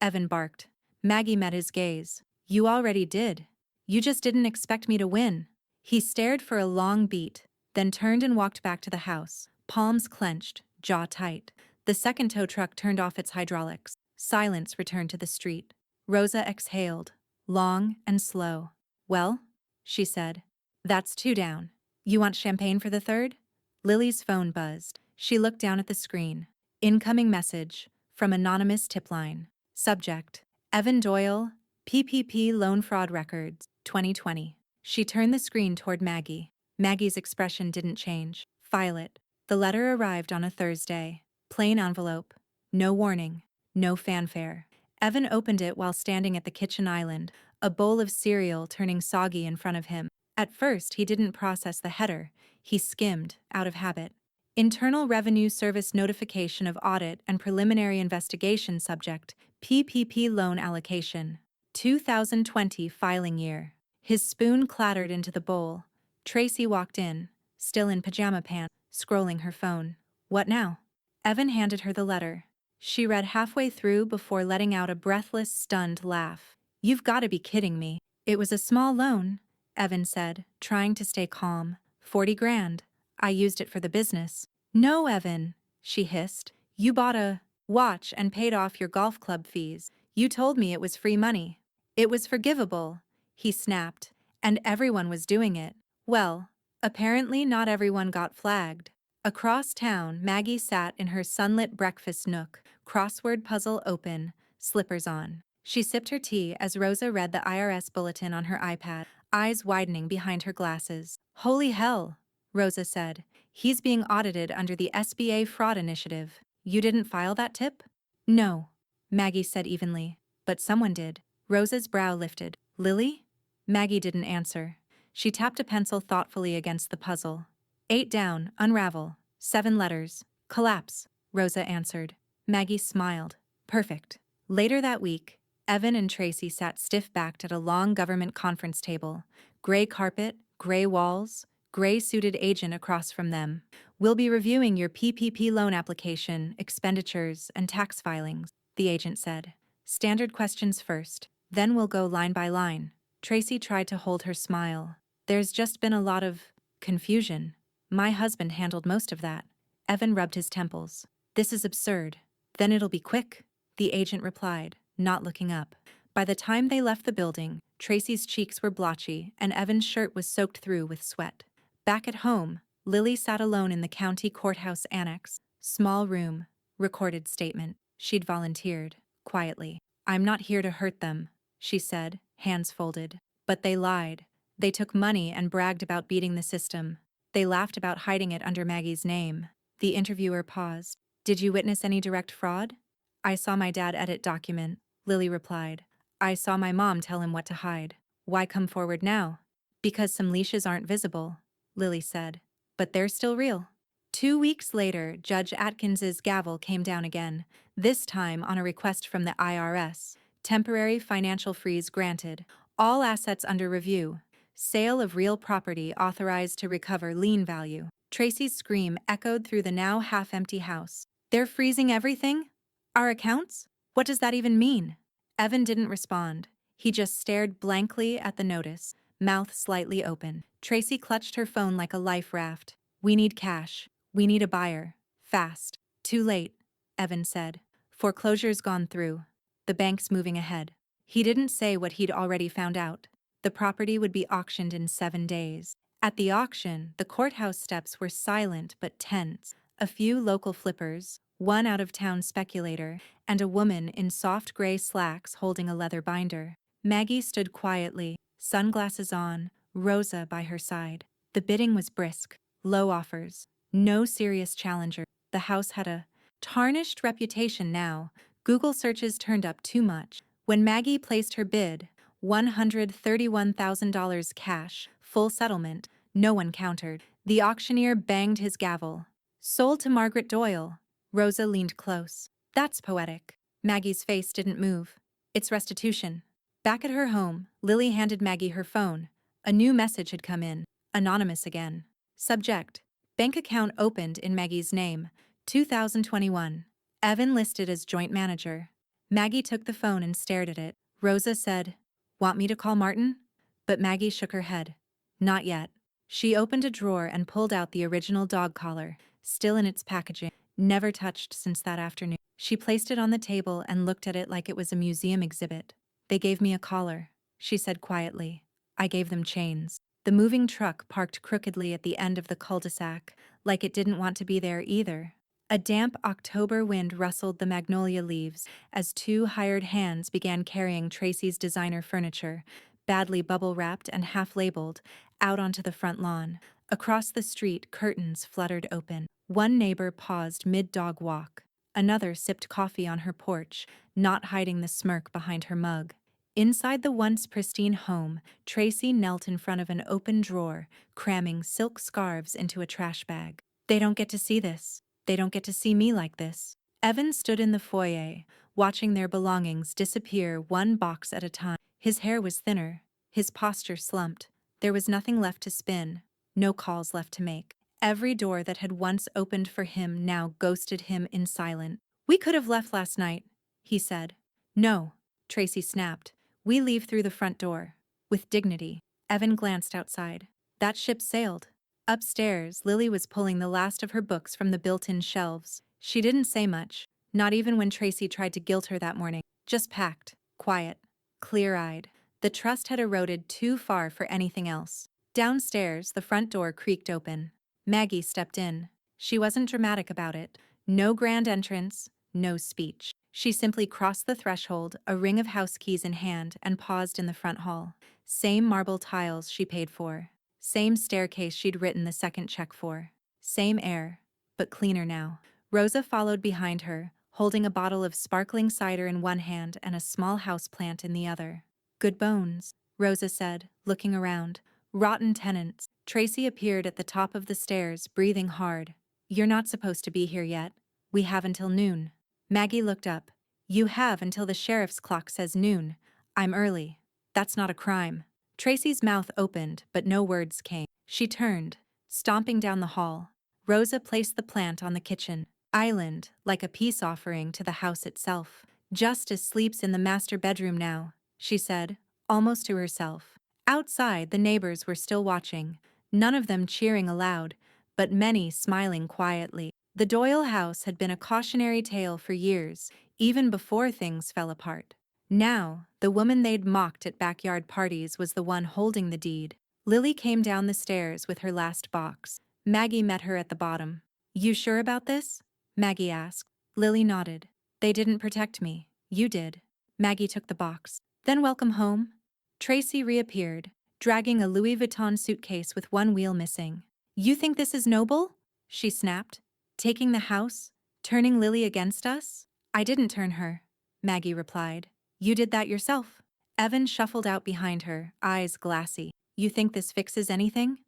Evan barked. Maggie met his gaze. You already did. You just didn't expect me to win. He stared for a long beat, then turned and walked back to the house, palms clenched, jaw tight. The second tow truck turned off its hydraulics. Silence returned to the street. Rosa exhaled, long and slow. Well, she said. That's two down. You want champagne for the third? Lily's phone buzzed. She looked down at the screen. Incoming message from anonymous tip line. Subject: Evan Doyle, PPP Loan Fraud Records, 2020. She turned the screen toward Maggie. Maggie's expression didn't change. File it. The letter arrived on a Thursday. Plain envelope. No warning. No fanfare. Evan opened it while standing at the kitchen island, a bowl of cereal turning soggy in front of him. At first, he didn't process the header. He skimmed, out of habit. Internal Revenue Service notification of audit and preliminary investigation subject, PPP loan allocation. 2020 filing year. His spoon clattered into the bowl. Tracy walked in, still in pajama pants, scrolling her phone. What now? Evan handed her the letter. She read halfway through before letting out a breathless, stunned laugh. You've got to be kidding me. It was a small loan, Evan said, trying to stay calm. 40 grand. I used it for the business. No, Evan, she hissed. You bought a watch and paid off your golf club fees. You told me it was free money. It was forgivable, he snapped, and everyone was doing it. Well, apparently not everyone got flagged. Across town, Maggie sat in her sunlit breakfast nook, crossword puzzle open, slippers on. She sipped her tea as Rosa read the IRS bulletin on her iPad, eyes widening behind her glasses. Holy hell, Rosa said. He's being audited under the SBA fraud initiative. You didn't file that tip? No, Maggie said evenly. But someone did. Rosa's brow lifted. Lily? Maggie didn't answer. She tapped a pencil thoughtfully against the puzzle. 8 down, unravel. 7 letters. Collapse, Rosa answered. Maggie smiled. Perfect. Later that week, Evan and Tracy sat stiff-backed at a long government conference table. Gray carpet, gray walls, gray-suited agent across from them. We'll be reviewing your PPP loan application, expenditures, and tax filings, the agent said. Standard questions first, then we'll go line by line. Tracy tried to hold her smile. There's just been a lot of confusion. My husband handled most of that. Evan rubbed his temples. This is absurd. Then it'll be quick, the agent replied, not looking up. By the time they left the building, Tracy's cheeks were blotchy and Evan's shirt was soaked through with sweat. Back at home, Lily sat alone in the county courthouse annex. Small room, recorded statement. She'd volunteered, quietly. I'm not here to hurt them, she said, hands folded. But they lied. They took money and bragged about beating the system. They laughed about hiding it under Maggie's name. The interviewer paused. Did you witness any direct fraud? I saw my dad edit document, Lily replied. I saw my mom tell him what to hide. Why come forward now? Because some leashes aren't visible, Lily said. But they're still real. 2 weeks later, Judge Atkins's gavel came down again, this time on a request from the IRS. Temporary financial freeze granted. All assets under review. Sale of real property authorized to recover lien value. Tracy's scream echoed through the now half-empty house. They're freezing everything? Our accounts? What does that even mean? Evan didn't respond. He just stared blankly at the notice, mouth slightly open. Tracy clutched her phone like a life raft. We need cash. We need a buyer. Fast. Too late, Evan said. Foreclosure's gone through. The bank's moving ahead. He didn't say what he'd already found out. The property would be auctioned in 7 days. At the auction, the courthouse steps were silent but tense. A few local flippers, one out-of-town speculator, and a woman in soft gray slacks holding a leather binder. Maggie stood quietly, sunglasses on, Rosa by her side. The bidding was brisk. Low offers. No serious challenger. The house had a tarnished reputation now. Google searches turned up too much. When Maggie placed her bid, $131,000 cash, full settlement, no one countered. The auctioneer banged his gavel. Sold to Margaret Doyle. Rosa leaned close. That's poetic. Maggie's face didn't move. It's restitution. Back at her home, Lily handed Maggie her phone. A new message had come in. Anonymous again. Subject: bank account opened in Maggie's name. 2021. Evan listed as joint manager. Maggie took the phone and stared at it. Rosa said, "Want me to call Martin?" But Maggie shook her head. Not yet. She opened a drawer and pulled out the original dog collar, still in its packaging, never touched since that afternoon. She placed it on the table and looked at it like it was a museum exhibit. They gave me a collar, she said quietly. I gave them chains. The moving truck parked crookedly at the end of the cul-de-sac, like it didn't want to be there either. A damp October wind rustled the magnolia leaves as 2 hired hands began carrying Tracy's designer furniture, badly bubble-wrapped and half-labeled, out onto the front lawn. Across the street, curtains fluttered open. One neighbor paused mid-dog walk. Another sipped coffee on her porch, not hiding the smirk behind her mug. Inside the once pristine home, Tracy knelt in front of an open drawer, cramming silk scarves into a trash bag. They don't get to see this. They don't get to see me like this. Evan stood in the foyer, watching their belongings disappear one box at a time. His hair was thinner, his posture slumped. There was nothing left to spin, no calls left to make. Every door that had once opened for him now ghosted him in silence. We could have left last night, he said. No, Tracy snapped. We leave through the front door. With dignity. Evan glanced outside. That ship sailed. Upstairs, Lily was pulling the last of her books from the built-in shelves. She didn't say much, not even when Tracy tried to guilt her that morning. Just packed, quiet, clear-eyed. The trust had eroded too far for anything else. Downstairs, the front door creaked open. Maggie stepped in. She wasn't dramatic about it. No grand entrance, no speech. She simply crossed the threshold, a ring of house keys in hand, and paused in the front hall. Same marble tiles she paid for. Same staircase she'd written the second check for. Same air, but cleaner now. Rosa followed behind her, holding a bottle of sparkling cider in one hand and a small houseplant in the other. Good bones, Rosa said, looking around. Rotten tenants. Tracy appeared at the top of the stairs, breathing hard. You're not supposed to be here yet. We have until noon. Maggie looked up. You have until the sheriff's clock says noon. I'm early. That's not a crime. Tracy's mouth opened, but no words came. She turned, stomping down the hall. Rosa placed the plant on the kitchen island, like a peace offering to the house itself. Justice sleeps in the master bedroom now, she said, almost to herself. Outside, the neighbors were still watching, none of them cheering aloud, but many smiling quietly. The Doyle house had been a cautionary tale for years, even before things fell apart. Now, the woman they'd mocked at backyard parties was the one holding the deed. Lily came down the stairs with her last box. Maggie met her at the bottom. You sure about this? Maggie asked. Lily nodded. They didn't protect me. You did. Maggie took the box. Then welcome home. Tracy reappeared, dragging a Louis Vuitton suitcase with one wheel missing. You think this is noble? She snapped. Taking the house? Turning Lily against us? I didn't turn her, Maggie replied. You did that yourself. Evan shuffled out behind her, eyes glassy. You think this fixes anything?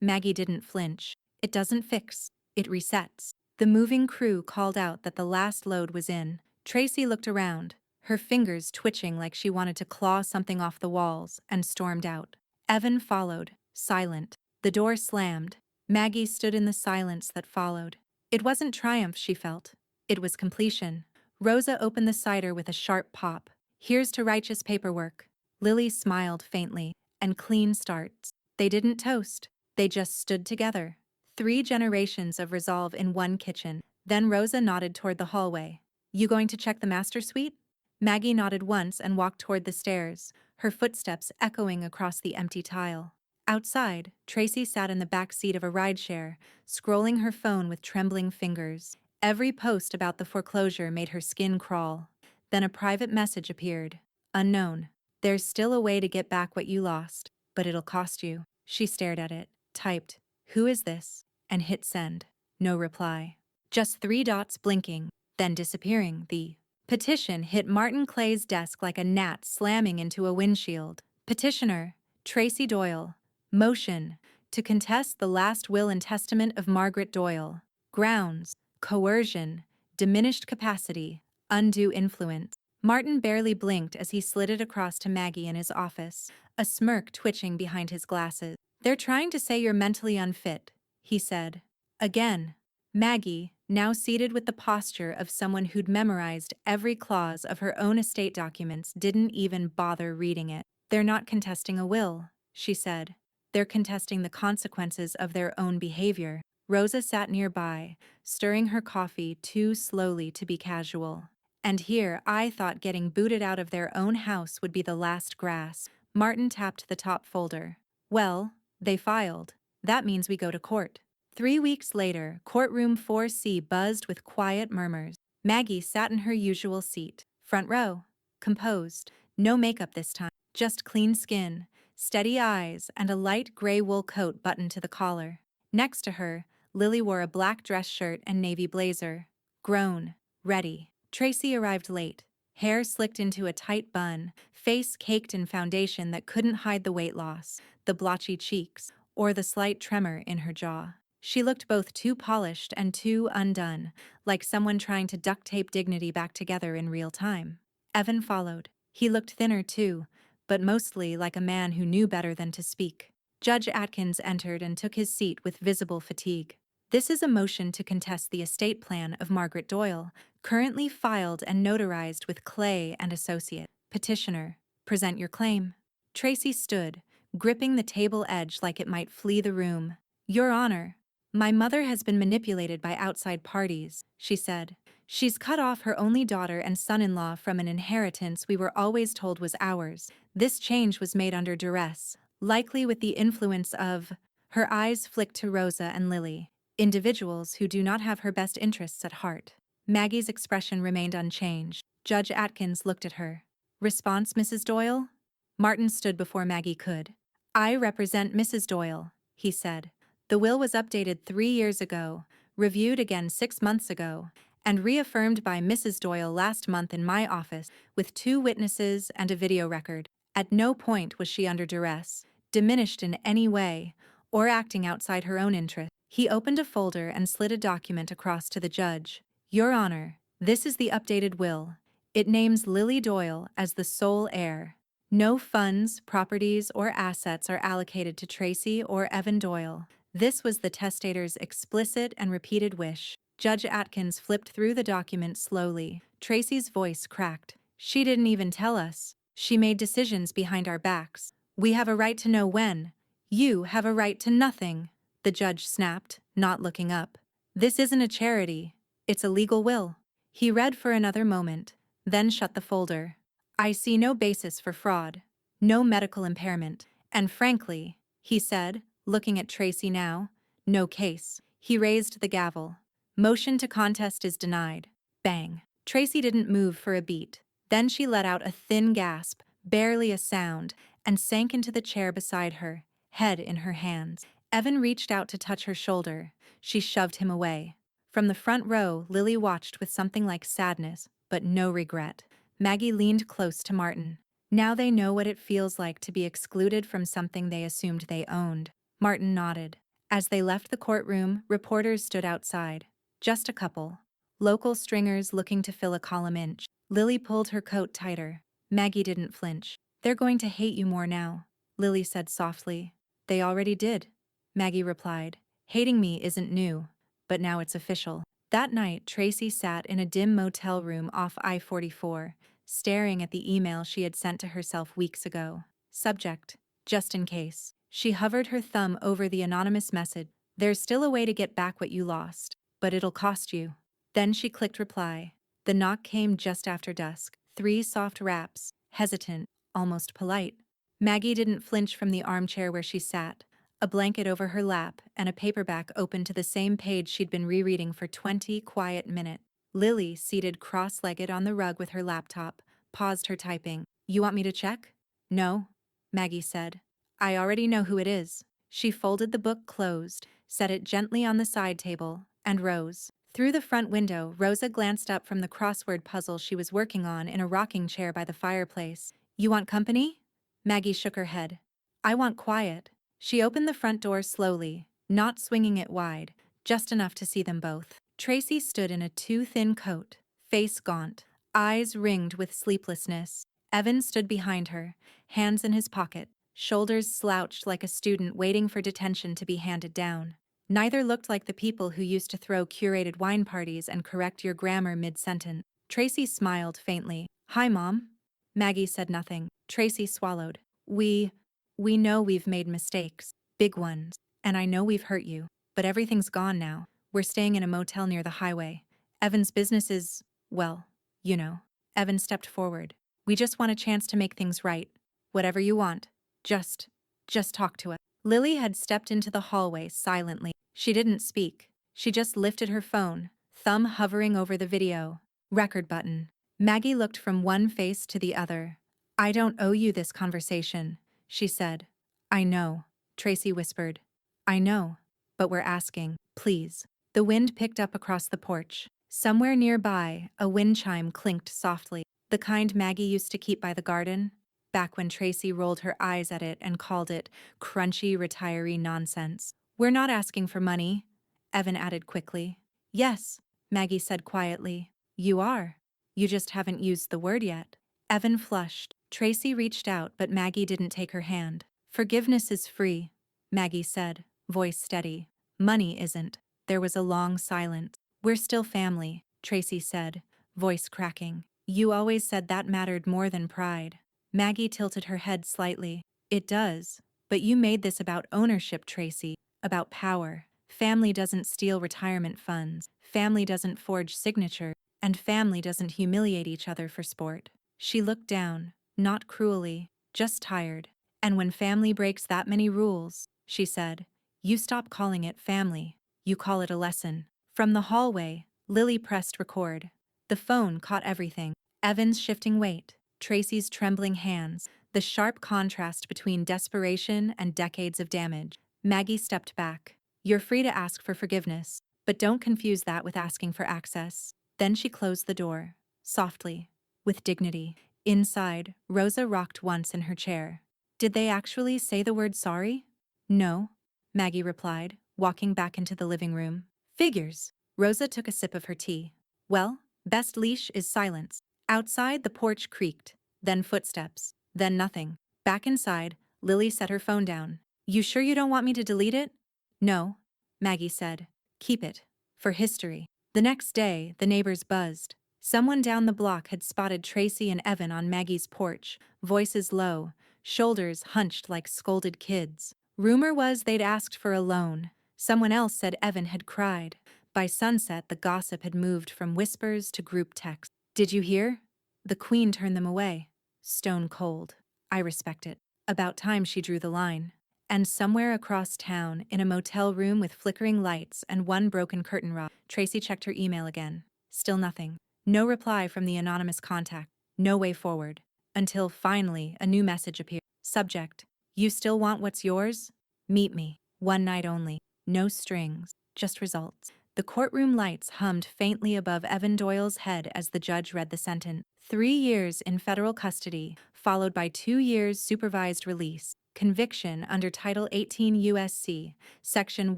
Maggie didn't flinch. It doesn't fix. It resets. The moving crew called out that the last load was in. Tracy looked around, her fingers twitching like she wanted to claw something off the walls, and stormed out. Evan followed, silent. The door slammed. Maggie stood in the silence that followed. It wasn't triumph she felt. It was completion. Rosa opened the cider with a sharp pop. Here's to righteous paperwork. Lily smiled faintly. And clean starts. They didn't toast. They just stood together. 3 generations of resolve in one kitchen. Then Rosa nodded toward the hallway. You going to check the master suite? Maggie nodded once and walked toward the stairs, her footsteps echoing across the empty tile. Outside, Tracy sat in the back seat of a rideshare, scrolling her phone with trembling fingers. Every post about the foreclosure made her skin crawl. Then a private message appeared. Unknown. There's still a way to get back what you lost, but it'll cost you. She stared at it, typed, "Who is this?" and hit send. No reply. Just 3 dots blinking, then disappearing. The petition hit Martin Clay's desk like a gnat slamming into a windshield. Petitioner, Tracy Doyle. Motion, to contest the last will and testament of Margaret Doyle. Grounds, coercion, diminished capacity, undue influence. Martin barely blinked as he slid it across to Maggie in his office, a smirk twitching behind his glasses. They're trying to say you're mentally unfit, he said. Again. Maggie, now seated with the posture of someone who'd memorized every clause of her own estate documents, didn't even bother reading it. They're not contesting a will, she said. They're contesting the consequences of their own behavior. Rosa sat nearby, stirring her coffee too slowly to be casual. And here I thought getting booted out of their own house would be the last grasp. Martin tapped the top folder. Well, they filed. That means we go to court. 3 weeks later, courtroom 4C buzzed with quiet murmurs. Maggie sat in her usual seat, front row, composed, no makeup this time, just clean skin, steady eyes, and a light gray wool coat buttoned to the collar. Next to her, Lily wore a black dress shirt and navy blazer. Grown, ready. Tracy arrived late, hair slicked into a tight bun, face caked in foundation that couldn't hide the weight loss, the blotchy cheeks, or the slight tremor in her jaw. She looked both too polished and too undone, like someone trying to duct tape dignity back together in real time. Evan followed. He looked thinner too, but mostly like a man who knew better than to speak. Judge Atkins entered and took his seat with visible fatigue. This is a motion to contest the estate plan of Margaret Doyle, currently filed and notarized with Clay and Associate. Petitioner, present your claim. Tracy stood, gripping the table edge like it might flee the room. Your Honor, my mother has been manipulated by outside parties, she said. She's cut off her only daughter and son-in-law from an inheritance we were always told was ours. This change was made under duress, likely with the influence of... Her eyes flicked to Rosa and Lily, individuals who do not have her best interests at heart. Maggie's expression remained unchanged. Judge Atkins looked at her. Response, Mrs. Doyle? Martin stood before Maggie could. I represent Mrs. Doyle, he said. The will was updated 3 years ago, reviewed again 6 months ago, and reaffirmed by Mrs. Doyle last month in my office with 2 witnesses and a video record. At no point was she under duress, diminished in any way, or acting outside her own interest. He opened a folder and slid a document across to the judge. Your Honor, this is the updated will. It names Lily Doyle as the sole heir. No funds, properties, or assets are allocated to Tracy or Evan Doyle. This was the testator's explicit and repeated wish. Judge Atkins flipped through the document slowly. Tracy's voice cracked. She didn't even tell us. She made decisions behind our backs. We have a right to know when. You have a right to nothing, the judge snapped, not looking up. This isn't a charity. It's a legal will. He read for another moment, then shut the folder. I see no basis for fraud, no medical impairment, and frankly, he said, looking at Tracy now, no case. He raised the gavel. Motion to contest is denied. Bang. Tracy didn't move for a beat. Then she let out a thin gasp, barely a sound, and sank into the chair beside her, head in her hands. Evan reached out to touch her shoulder. She shoved him away. From the front row, Lily watched with something like sadness, but no regret. Maggie leaned close to Martin. Now they know what it feels like to be excluded from something they assumed they owned. Martin nodded. As they left the courtroom, reporters stood outside. Just a couple. Local stringers looking to fill a column inch. Lily pulled her coat tighter. Maggie didn't flinch. "They're going to hate you more now," Lily said softly. "They already did," Maggie replied. "Hating me isn't new, but now it's official." That night, Tracy sat in a dim motel room off I-44, staring at the email she had sent to herself weeks ago. Subject: just in case. She hovered her thumb over the anonymous message. "There's still a way to get back what you lost, but it'll cost you." Then she clicked reply. The knock came just after dusk. 3 soft raps, hesitant, almost polite. Maggie didn't flinch from the armchair where she sat, a blanket over her lap and a paperback open to the same page she'd been rereading for 20 quiet minutes. Lily, seated cross-legged on the rug with her laptop, paused her typing. "You want me to check?" "No," Maggie said. "I already know who it is." She folded the book closed, set it gently on the side table, and rose. Through the front window, Rosa glanced up from the crossword puzzle she was working on in a rocking chair by the fireplace. "You want company?" Maggie shook her head. "I want quiet." She opened the front door slowly, not swinging it wide, just enough to see them both. Tracy stood in a too-thin coat, face gaunt, eyes ringed with sleeplessness. Evan stood behind her, hands in his pocket, shoulders slouched like a student waiting for detention to be handed down. Neither looked like the people who used to throw curated wine parties and correct your grammar mid-sentence. Tracy smiled faintly. "Hi, Mom." Maggie said nothing. Tracy swallowed. We know we've made mistakes, big ones, and I know we've hurt you, but everything's gone now. We're staying in a motel near the highway. Evan's business is, well, you know." Evan stepped forward. "We just want a chance to make things right. Whatever you want. Just talk to us." Lily had stepped into the hallway silently. She didn't speak. She just lifted her phone, thumb hovering over the video. Record button. Maggie looked from one face to the other. "I don't owe you this conversation," she said. "I know," Tracy whispered. "I know, but we're asking, please." The wind picked up across the porch. Somewhere nearby, a wind chime clinked softly, the kind Maggie used to keep by the garden, back when Tracy rolled her eyes at it and called it crunchy retiree nonsense. "We're not asking for money," Evan added quickly. "Yes," Maggie said quietly. "You are. You just haven't used the word yet." Evan flushed. Tracy reached out, but Maggie didn't take her hand. "Forgiveness is free," Maggie said, voice steady. "Money isn't." There was a long silence. "We're still family," Tracy said, voice cracking. "You always said that mattered more than pride." Maggie tilted her head slightly. "It does. But you made this about ownership, Tracy. About power. Family doesn't steal retirement funds. Family doesn't forge signatures. And family doesn't humiliate each other for sport." She looked down, not cruelly, just tired. "And when family breaks that many rules," she said, "you stop calling it family. You call it a lesson." From the hallway, Lily pressed record. The phone caught everything. Evan's shifting weight, Tracy's trembling hands, the sharp contrast between desperation and decades of damage. Maggie stepped back. "You're free to ask for forgiveness, but don't confuse that with asking for access." Then she closed the door, softly, with dignity. Inside, Rosa rocked once in her chair. "Did they actually say the word sorry?" "No," Maggie replied, walking back into the living room. "Figures." Rosa took a sip of her tea. "Well, best leash is silence." Outside, the porch creaked, then footsteps, then nothing. Back inside, Lily set her phone down. "You sure you don't want me to delete it?" "No," Maggie said. "Keep it. For history." The next day, the neighbors buzzed. Someone down the block had spotted Tracy and Evan on Maggie's porch, voices low, shoulders hunched like scolded kids. Rumor was they'd asked for a loan. Someone else said Evan had cried. By sunset, the gossip had moved from whispers to group text. "Did you hear? The Queen turned them away." Stone cold. "I respect it." About time she drew the line. And somewhere across town, in a motel room with flickering lights and one broken curtain rod, Tracy checked her email again. Still nothing. No reply from the anonymous contact. No way forward. Until finally, a new message appeared. Subject: "You still want what's yours? Meet me. One night only. No strings. Just results." The courtroom lights hummed faintly above Evan Doyle's head as the judge read the sentence. 3 years in federal custody, followed by 2 years supervised release. Conviction under Title 18 U.S.C. Section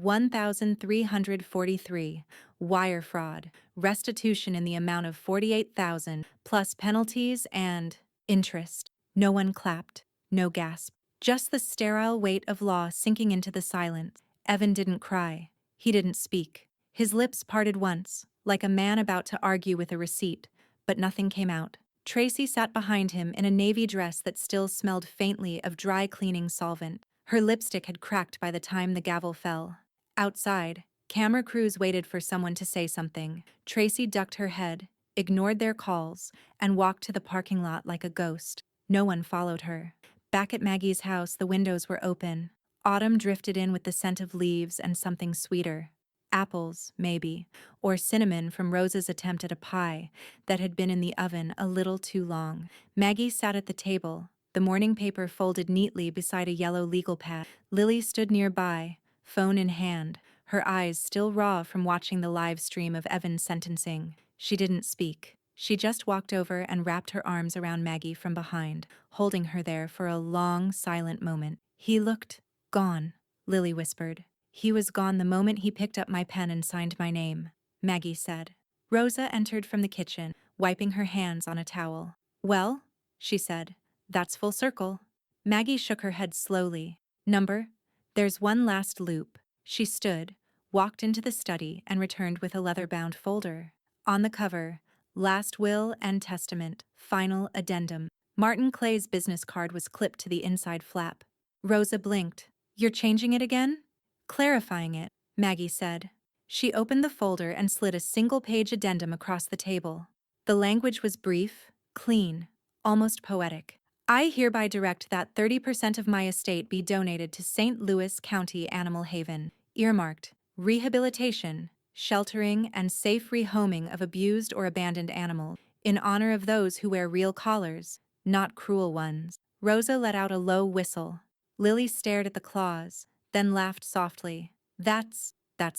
1343, wire fraud, restitution in the amount of $48,000 plus penalties and interest. No one clapped, no gasp, just the sterile weight of law sinking into the silence. Evan didn't cry. He didn't speak. His lips parted once, like a man about to argue with a receipt, but nothing came out. Tracy sat behind him in a navy dress that still smelled faintly of dry cleaning solvent. Her lipstick had cracked by the time the gavel fell. Outside, camera crews waited for someone to say something. Tracy ducked her head, ignored their calls, and walked to the parking lot like a ghost. No one followed her. Back at Maggie's house, the windows were open. Autumn drifted in with the scent of leaves and something sweeter. Apples, maybe, or cinnamon from Rosa's attempt at a pie that had been in the oven a little too long. Maggie sat at the table, the morning paper folded neatly beside a yellow legal pad. Lily stood nearby, phone in hand, her eyes still raw from watching the live stream of Evan's sentencing. She didn't speak. She just walked over and wrapped her arms around Maggie from behind, holding her there for a long, silent moment. "He looked gone," Lily whispered. "He was gone the moment he picked up my pen and signed my name," Maggie said. Rosa entered from the kitchen, wiping her hands on a towel. "Well," she said, "that's full circle." Maggie shook her head slowly. "Number? There's one last loop." She stood, walked into the study, and returned with a leather-bound folder. On the cover, "Last Will and Testament, Final Addendum." Martin Clay's business card was clipped to the inside flap. Rosa blinked. "You're changing it again?" "Clarifying it," Maggie said. She opened the folder and slid a single-page addendum across the table. The language was brief, clean, almost poetic. "I hereby direct that 30% of my estate be donated to St. Louis County Animal Haven, earmarked rehabilitation, sheltering, and safe rehoming of abused or abandoned animals, in honor of those who wear real collars, not cruel ones." Rosa let out a low whistle. Lily stared at the clause, then laughed softly. That's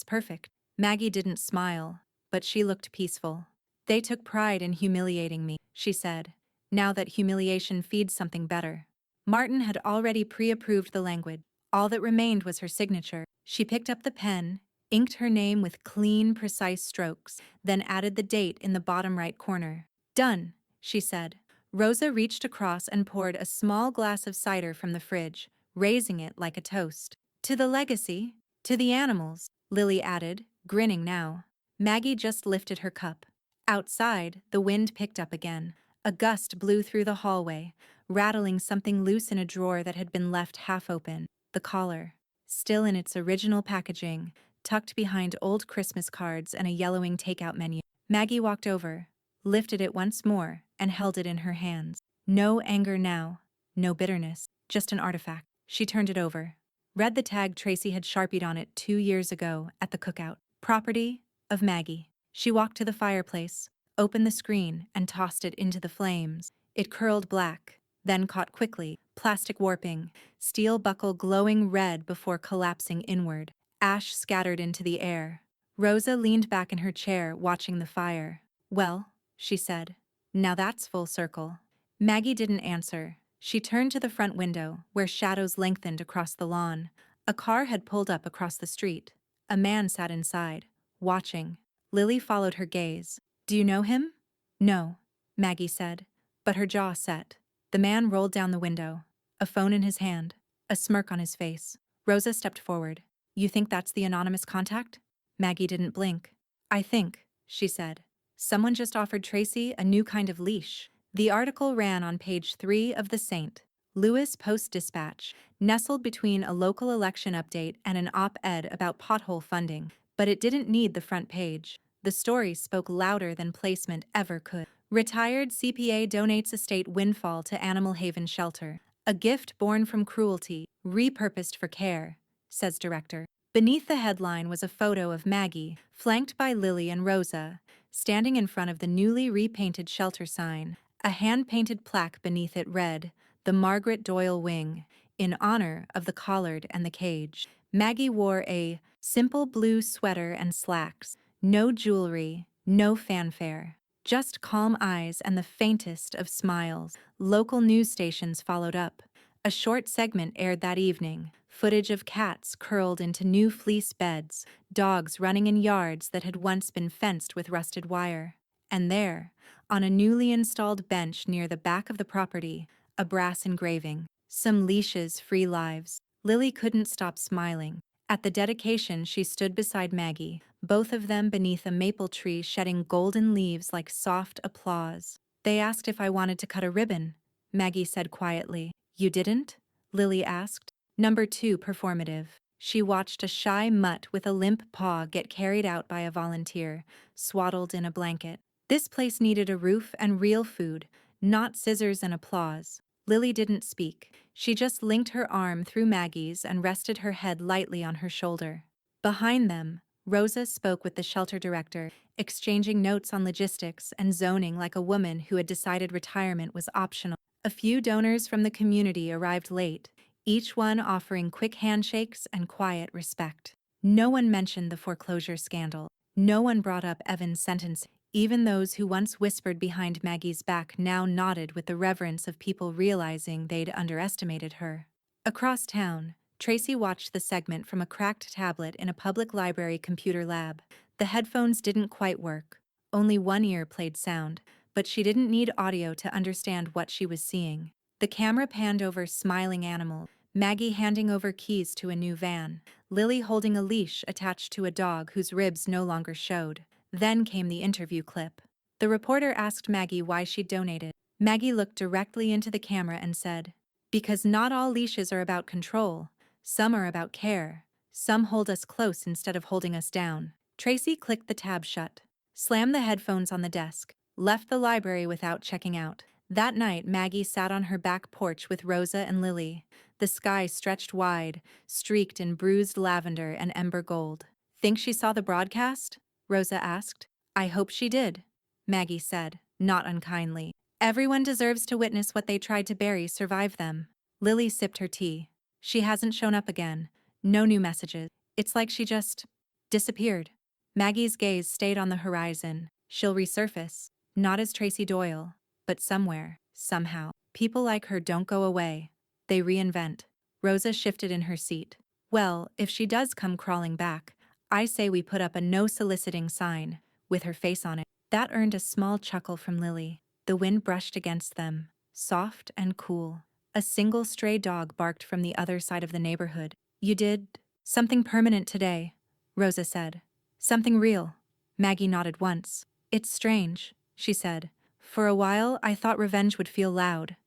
perfect." Maggie didn't smile, but she looked peaceful. "They took pride in humiliating me," she said. "Now that humiliation feeds something better." Martin had already pre-approved the language. All that remained was her signature. She picked up the pen, inked her name with clean, precise strokes, then added the date in the bottom right corner. "Done," she said. Rosa reached across and poured a small glass of cider from the fridge, raising it like a toast. "To the legacy, to the animals," Lily added, grinning now. Maggie just lifted her cup. Outside, the wind picked up again. A gust blew through the hallway, rattling something loose in a drawer that had been left half open. The collar, still in its original packaging, tucked behind old Christmas cards and a yellowing takeout menu. Maggie walked over, lifted it once more, and held it in her hands. No anger now, no bitterness, just an artifact. She turned it over. Read the tag Tracy had sharpied on it 2 years ago at the cookout. "Property of Maggie." She walked to the fireplace, opened the screen, and tossed it into the flames. It curled black, then caught quickly, plastic warping, steel buckle glowing red before collapsing inward. Ash scattered into the air. Rosa leaned back in her chair, watching the fire. "Well," she said, "now that's full circle." Maggie didn't answer. She turned to the front window, where shadows lengthened across the lawn. A car had pulled up across the street. A man sat inside, watching. Lily followed her gaze. "Do you know him?" "No," Maggie said, but her jaw set. The man rolled down the window, a phone in his hand, a smirk on his face. Rosa stepped forward. "You think that's the anonymous contact?" Maggie didn't blink. "I think," she said. "Someone just offered Tracy a new kind of leash." The article ran on page 3 of the St. Louis Post-Dispatch, nestled between a local election update and an op-ed about pothole funding, but it didn't need the front page. The story spoke louder than placement ever could. "Retired CPA donates estate windfall to Animal Haven shelter. A gift born from cruelty, repurposed for care," says director. Beneath the headline was a photo of Maggie, flanked by Lily and Rosa, standing in front of the newly repainted shelter sign. A hand-painted plaque beneath it read, "The Margaret Doyle Wing," in honor of the collard and the cage. Maggie wore a simple blue sweater and slacks. No jewelry, no fanfare. Just calm eyes and the faintest of smiles. Local news stations followed up. A short segment aired that evening, footage of cats curled into new fleece beds, dogs running in yards that had once been fenced with rusted wire. And there, on a newly installed bench near the back of the property, a brass engraving, some leashes, free lives. Lily couldn't stop smiling. At the dedication, she stood beside Maggie, both of them beneath a maple tree shedding golden leaves like soft applause. They asked if I wanted to cut a ribbon, Maggie said quietly. You didn't? Lily asked. Number 2, performative. She watched a shy mutt with a limp paw get carried out by a volunteer, swaddled in a blanket. This place needed a roof and real food, not scissors and applause. Lily didn't speak. She just linked her arm through Maggie's and rested her head lightly on her shoulder. Behind them, Rosa spoke with the shelter director, exchanging notes on logistics and zoning like a woman who had decided retirement was optional. A few donors from the community arrived late, each one offering quick handshakes and quiet respect. No one mentioned the foreclosure scandal. No one brought up Evan's sentence. Even those who once whispered behind Maggie's back now nodded with the reverence of people realizing they'd underestimated her. Across town, Tracy watched the segment from a cracked tablet in a public library computer lab. The headphones didn't quite work. Only one ear played sound, but she didn't need audio to understand what she was seeing. The camera panned over smiling animals, Maggie handing over keys to a new van, Lily holding a leash attached to a dog whose ribs no longer showed. Then came the interview clip. The reporter asked Maggie why she'd donated. Maggie looked directly into the camera and said, "Because not all leashes are about control. Some are about care. Some hold us close instead of holding us down." Tracy clicked the tab shut, slammed the headphones on the desk, left the library without checking out. That night, Maggie sat on her back porch with Rosa and Lily. The sky stretched wide, streaked in bruised lavender and ember gold. "Think she saw the broadcast?" Rosa asked. "I hope she did," Maggie said, not unkindly. "Everyone deserves to witness what they tried to bury survive them." Lily sipped her tea. "She hasn't shown up again. No new messages. It's like she just disappeared." Maggie's gaze stayed on the horizon. "She'll resurface. Not as Tracy Doyle, but somewhere, somehow. People like her don't go away. They reinvent." Rosa shifted in her seat. "Well, if she does come crawling back, I say we put up a no soliciting sign, with her face on it." That earned a small chuckle from Lily. The wind brushed against them, soft and cool. A single stray dog barked from the other side of the neighborhood. "You did something permanent today," Rosa said. "Something real." Maggie nodded once. "It's strange," she said. "For a while, I thought revenge would feel loud,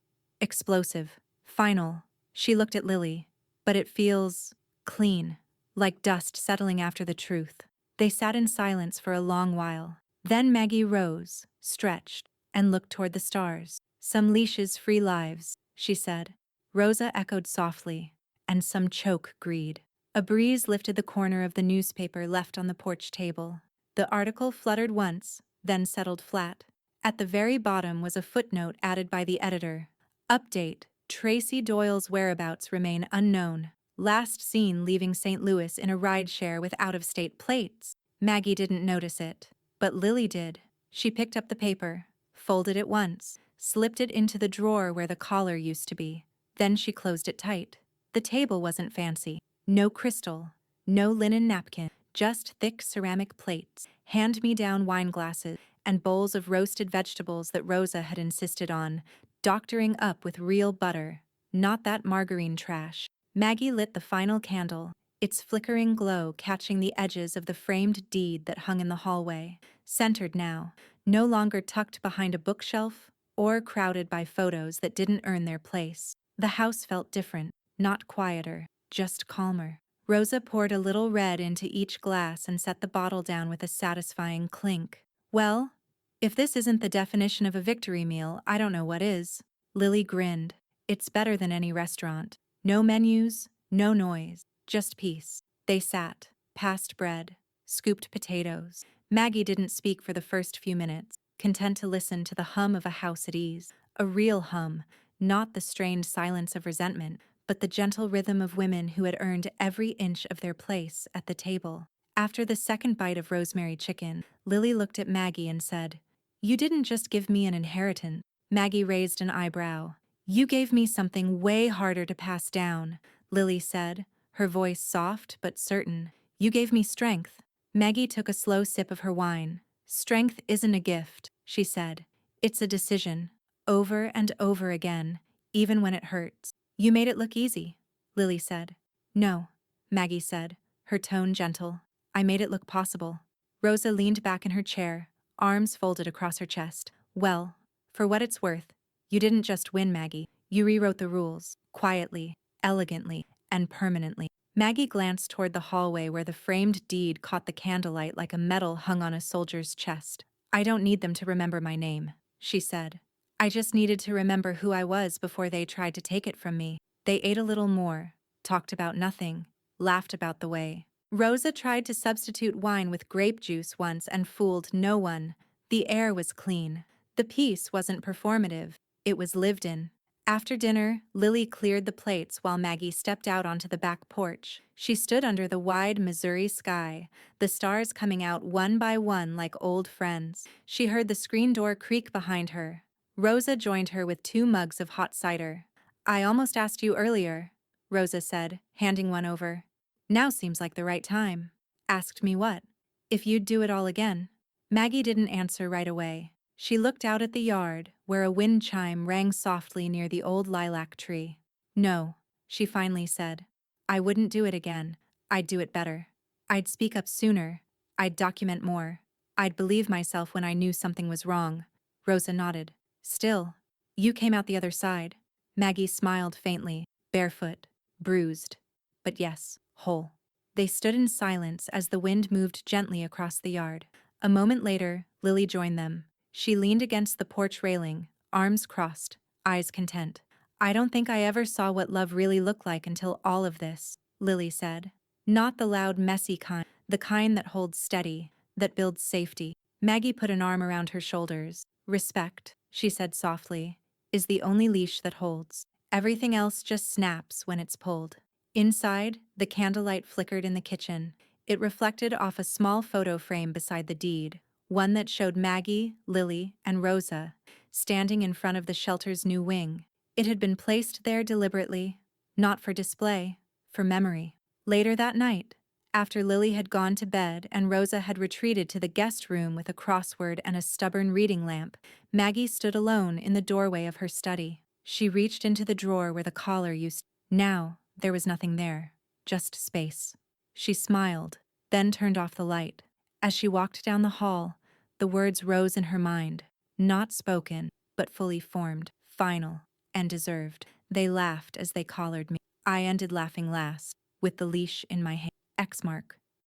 explosive, final." She looked at Lily. "But it feels clean, like dust settling after the truth." They sat in silence for a long while. Then Maggie rose, stretched, and looked toward the stars. "Some leashes, free lives," she said. Rosa echoed softly, "And some choke greed." A breeze lifted the corner of the newspaper left on the porch table. The article fluttered once, then settled flat. At the very bottom was a footnote added by the editor. "Update: Tracy Doyle's whereabouts remain unknown. Last seen leaving St. Louis in a rideshare with out-of-state plates." Maggie didn't notice it, but Lily did. She picked up the paper, folded it once, slipped it into the drawer where the collar used to be. Then she closed it tight. The table wasn't fancy. No crystal, no linen napkin, just thick ceramic plates, hand-me-down wine glasses, and bowls of roasted vegetables that Rosa had insisted on, doctoring up with real butter, not that margarine trash. Maggie lit the final candle, its flickering glow catching the edges of the framed deed that hung in the hallway. Centered now, no longer tucked behind a bookshelf or crowded by photos that didn't earn their place. The house felt different, not quieter, just calmer. Rosa poured a little red into each glass and set the bottle down with a satisfying clink. "Well, if this isn't the definition of a victory meal, I don't know what is." Lily grinned. "It's better than any restaurant. No menus, no noise, just peace." They sat, passed bread, scooped potatoes. Maggie didn't speak for the first few minutes, content to listen to the hum of a house at ease. A real hum, not the strained silence of resentment, but the gentle rhythm of women who had earned every inch of their place at the table. After the second bite of rosemary chicken, Lily looked at Maggie and said, You didn't just give me an inheritance. Maggie raised an eyebrow. You gave me something way harder to pass down, Lily said, her voice soft but certain. You gave me strength. Maggie took a slow sip of her wine. Strength isn't a gift, she said. It's a decision. Over and over again, even when it hurts. You made it look easy, Lily said. No, Maggie said, her tone gentle. I made it look possible. Rosa leaned back in her chair, arms folded across her chest. Well, for what it's worth, you didn't just win, Maggie. You rewrote the rules, quietly, elegantly, and permanently. Maggie glanced toward the hallway where the framed deed caught the candlelight like a medal hung on a soldier's chest. I don't need them to remember my name, she said. I just needed to remember who I was before they tried to take it from me. They ate a little more, talked about nothing, laughed about the way. Rosa tried to substitute wine with grape juice once and fooled no one. The air was clean. The peace wasn't performative, it was lived in. After dinner, Lily cleared the plates while Maggie stepped out onto the back porch. She stood under the wide Missouri sky, the stars coming out one by one like old friends. She heard the screen door creak behind her. Rosa joined her with 2 mugs of hot cider. I almost asked you earlier, Rosa said, handing one over. Now seems like the right time. Asked me what? If you'd do it all again. Maggie didn't answer right away. She looked out at the yard, where a wind chime rang softly near the old lilac tree. No, she finally said. I wouldn't do it again. I'd do it better. I'd speak up sooner. I'd document more. I'd believe myself when I knew something was wrong. Rosa nodded. Still, you came out the other side. Maggie smiled faintly, barefoot, bruised. But yes, whole. They stood in silence as the wind moved gently across the yard. A moment later, Lily joined them. She leaned against the porch railing, arms crossed, eyes content. I don't think I ever saw what love really looked like until all of this, Lily said. Not the loud, messy kind, the kind that holds steady, that builds safety. Maggie put an arm around her shoulders. Respect, she said softly, is the only leash that holds. Everything else just snaps when it's pulled. Inside, the candlelight flickered in the kitchen. It reflected off a small photo frame beside the deed, one that showed Maggie, Lily, and Rosa standing in front of the shelter's new wing. It had been placed there deliberately, not for display, for memory. Later that night, after Lily had gone to bed and Rosa had retreated to the guest room with a crossword and a stubborn reading lamp, Maggie stood alone in the doorway of her study. She reached into the drawer where the collar used. Now, there was nothing there, just space. She smiled, then turned off the light. As she walked down the hall, the words rose in her mind, not spoken, but fully formed, final, and deserved. They laughed as they collared me. I ended laughing last, with the leash in my hand. X mark.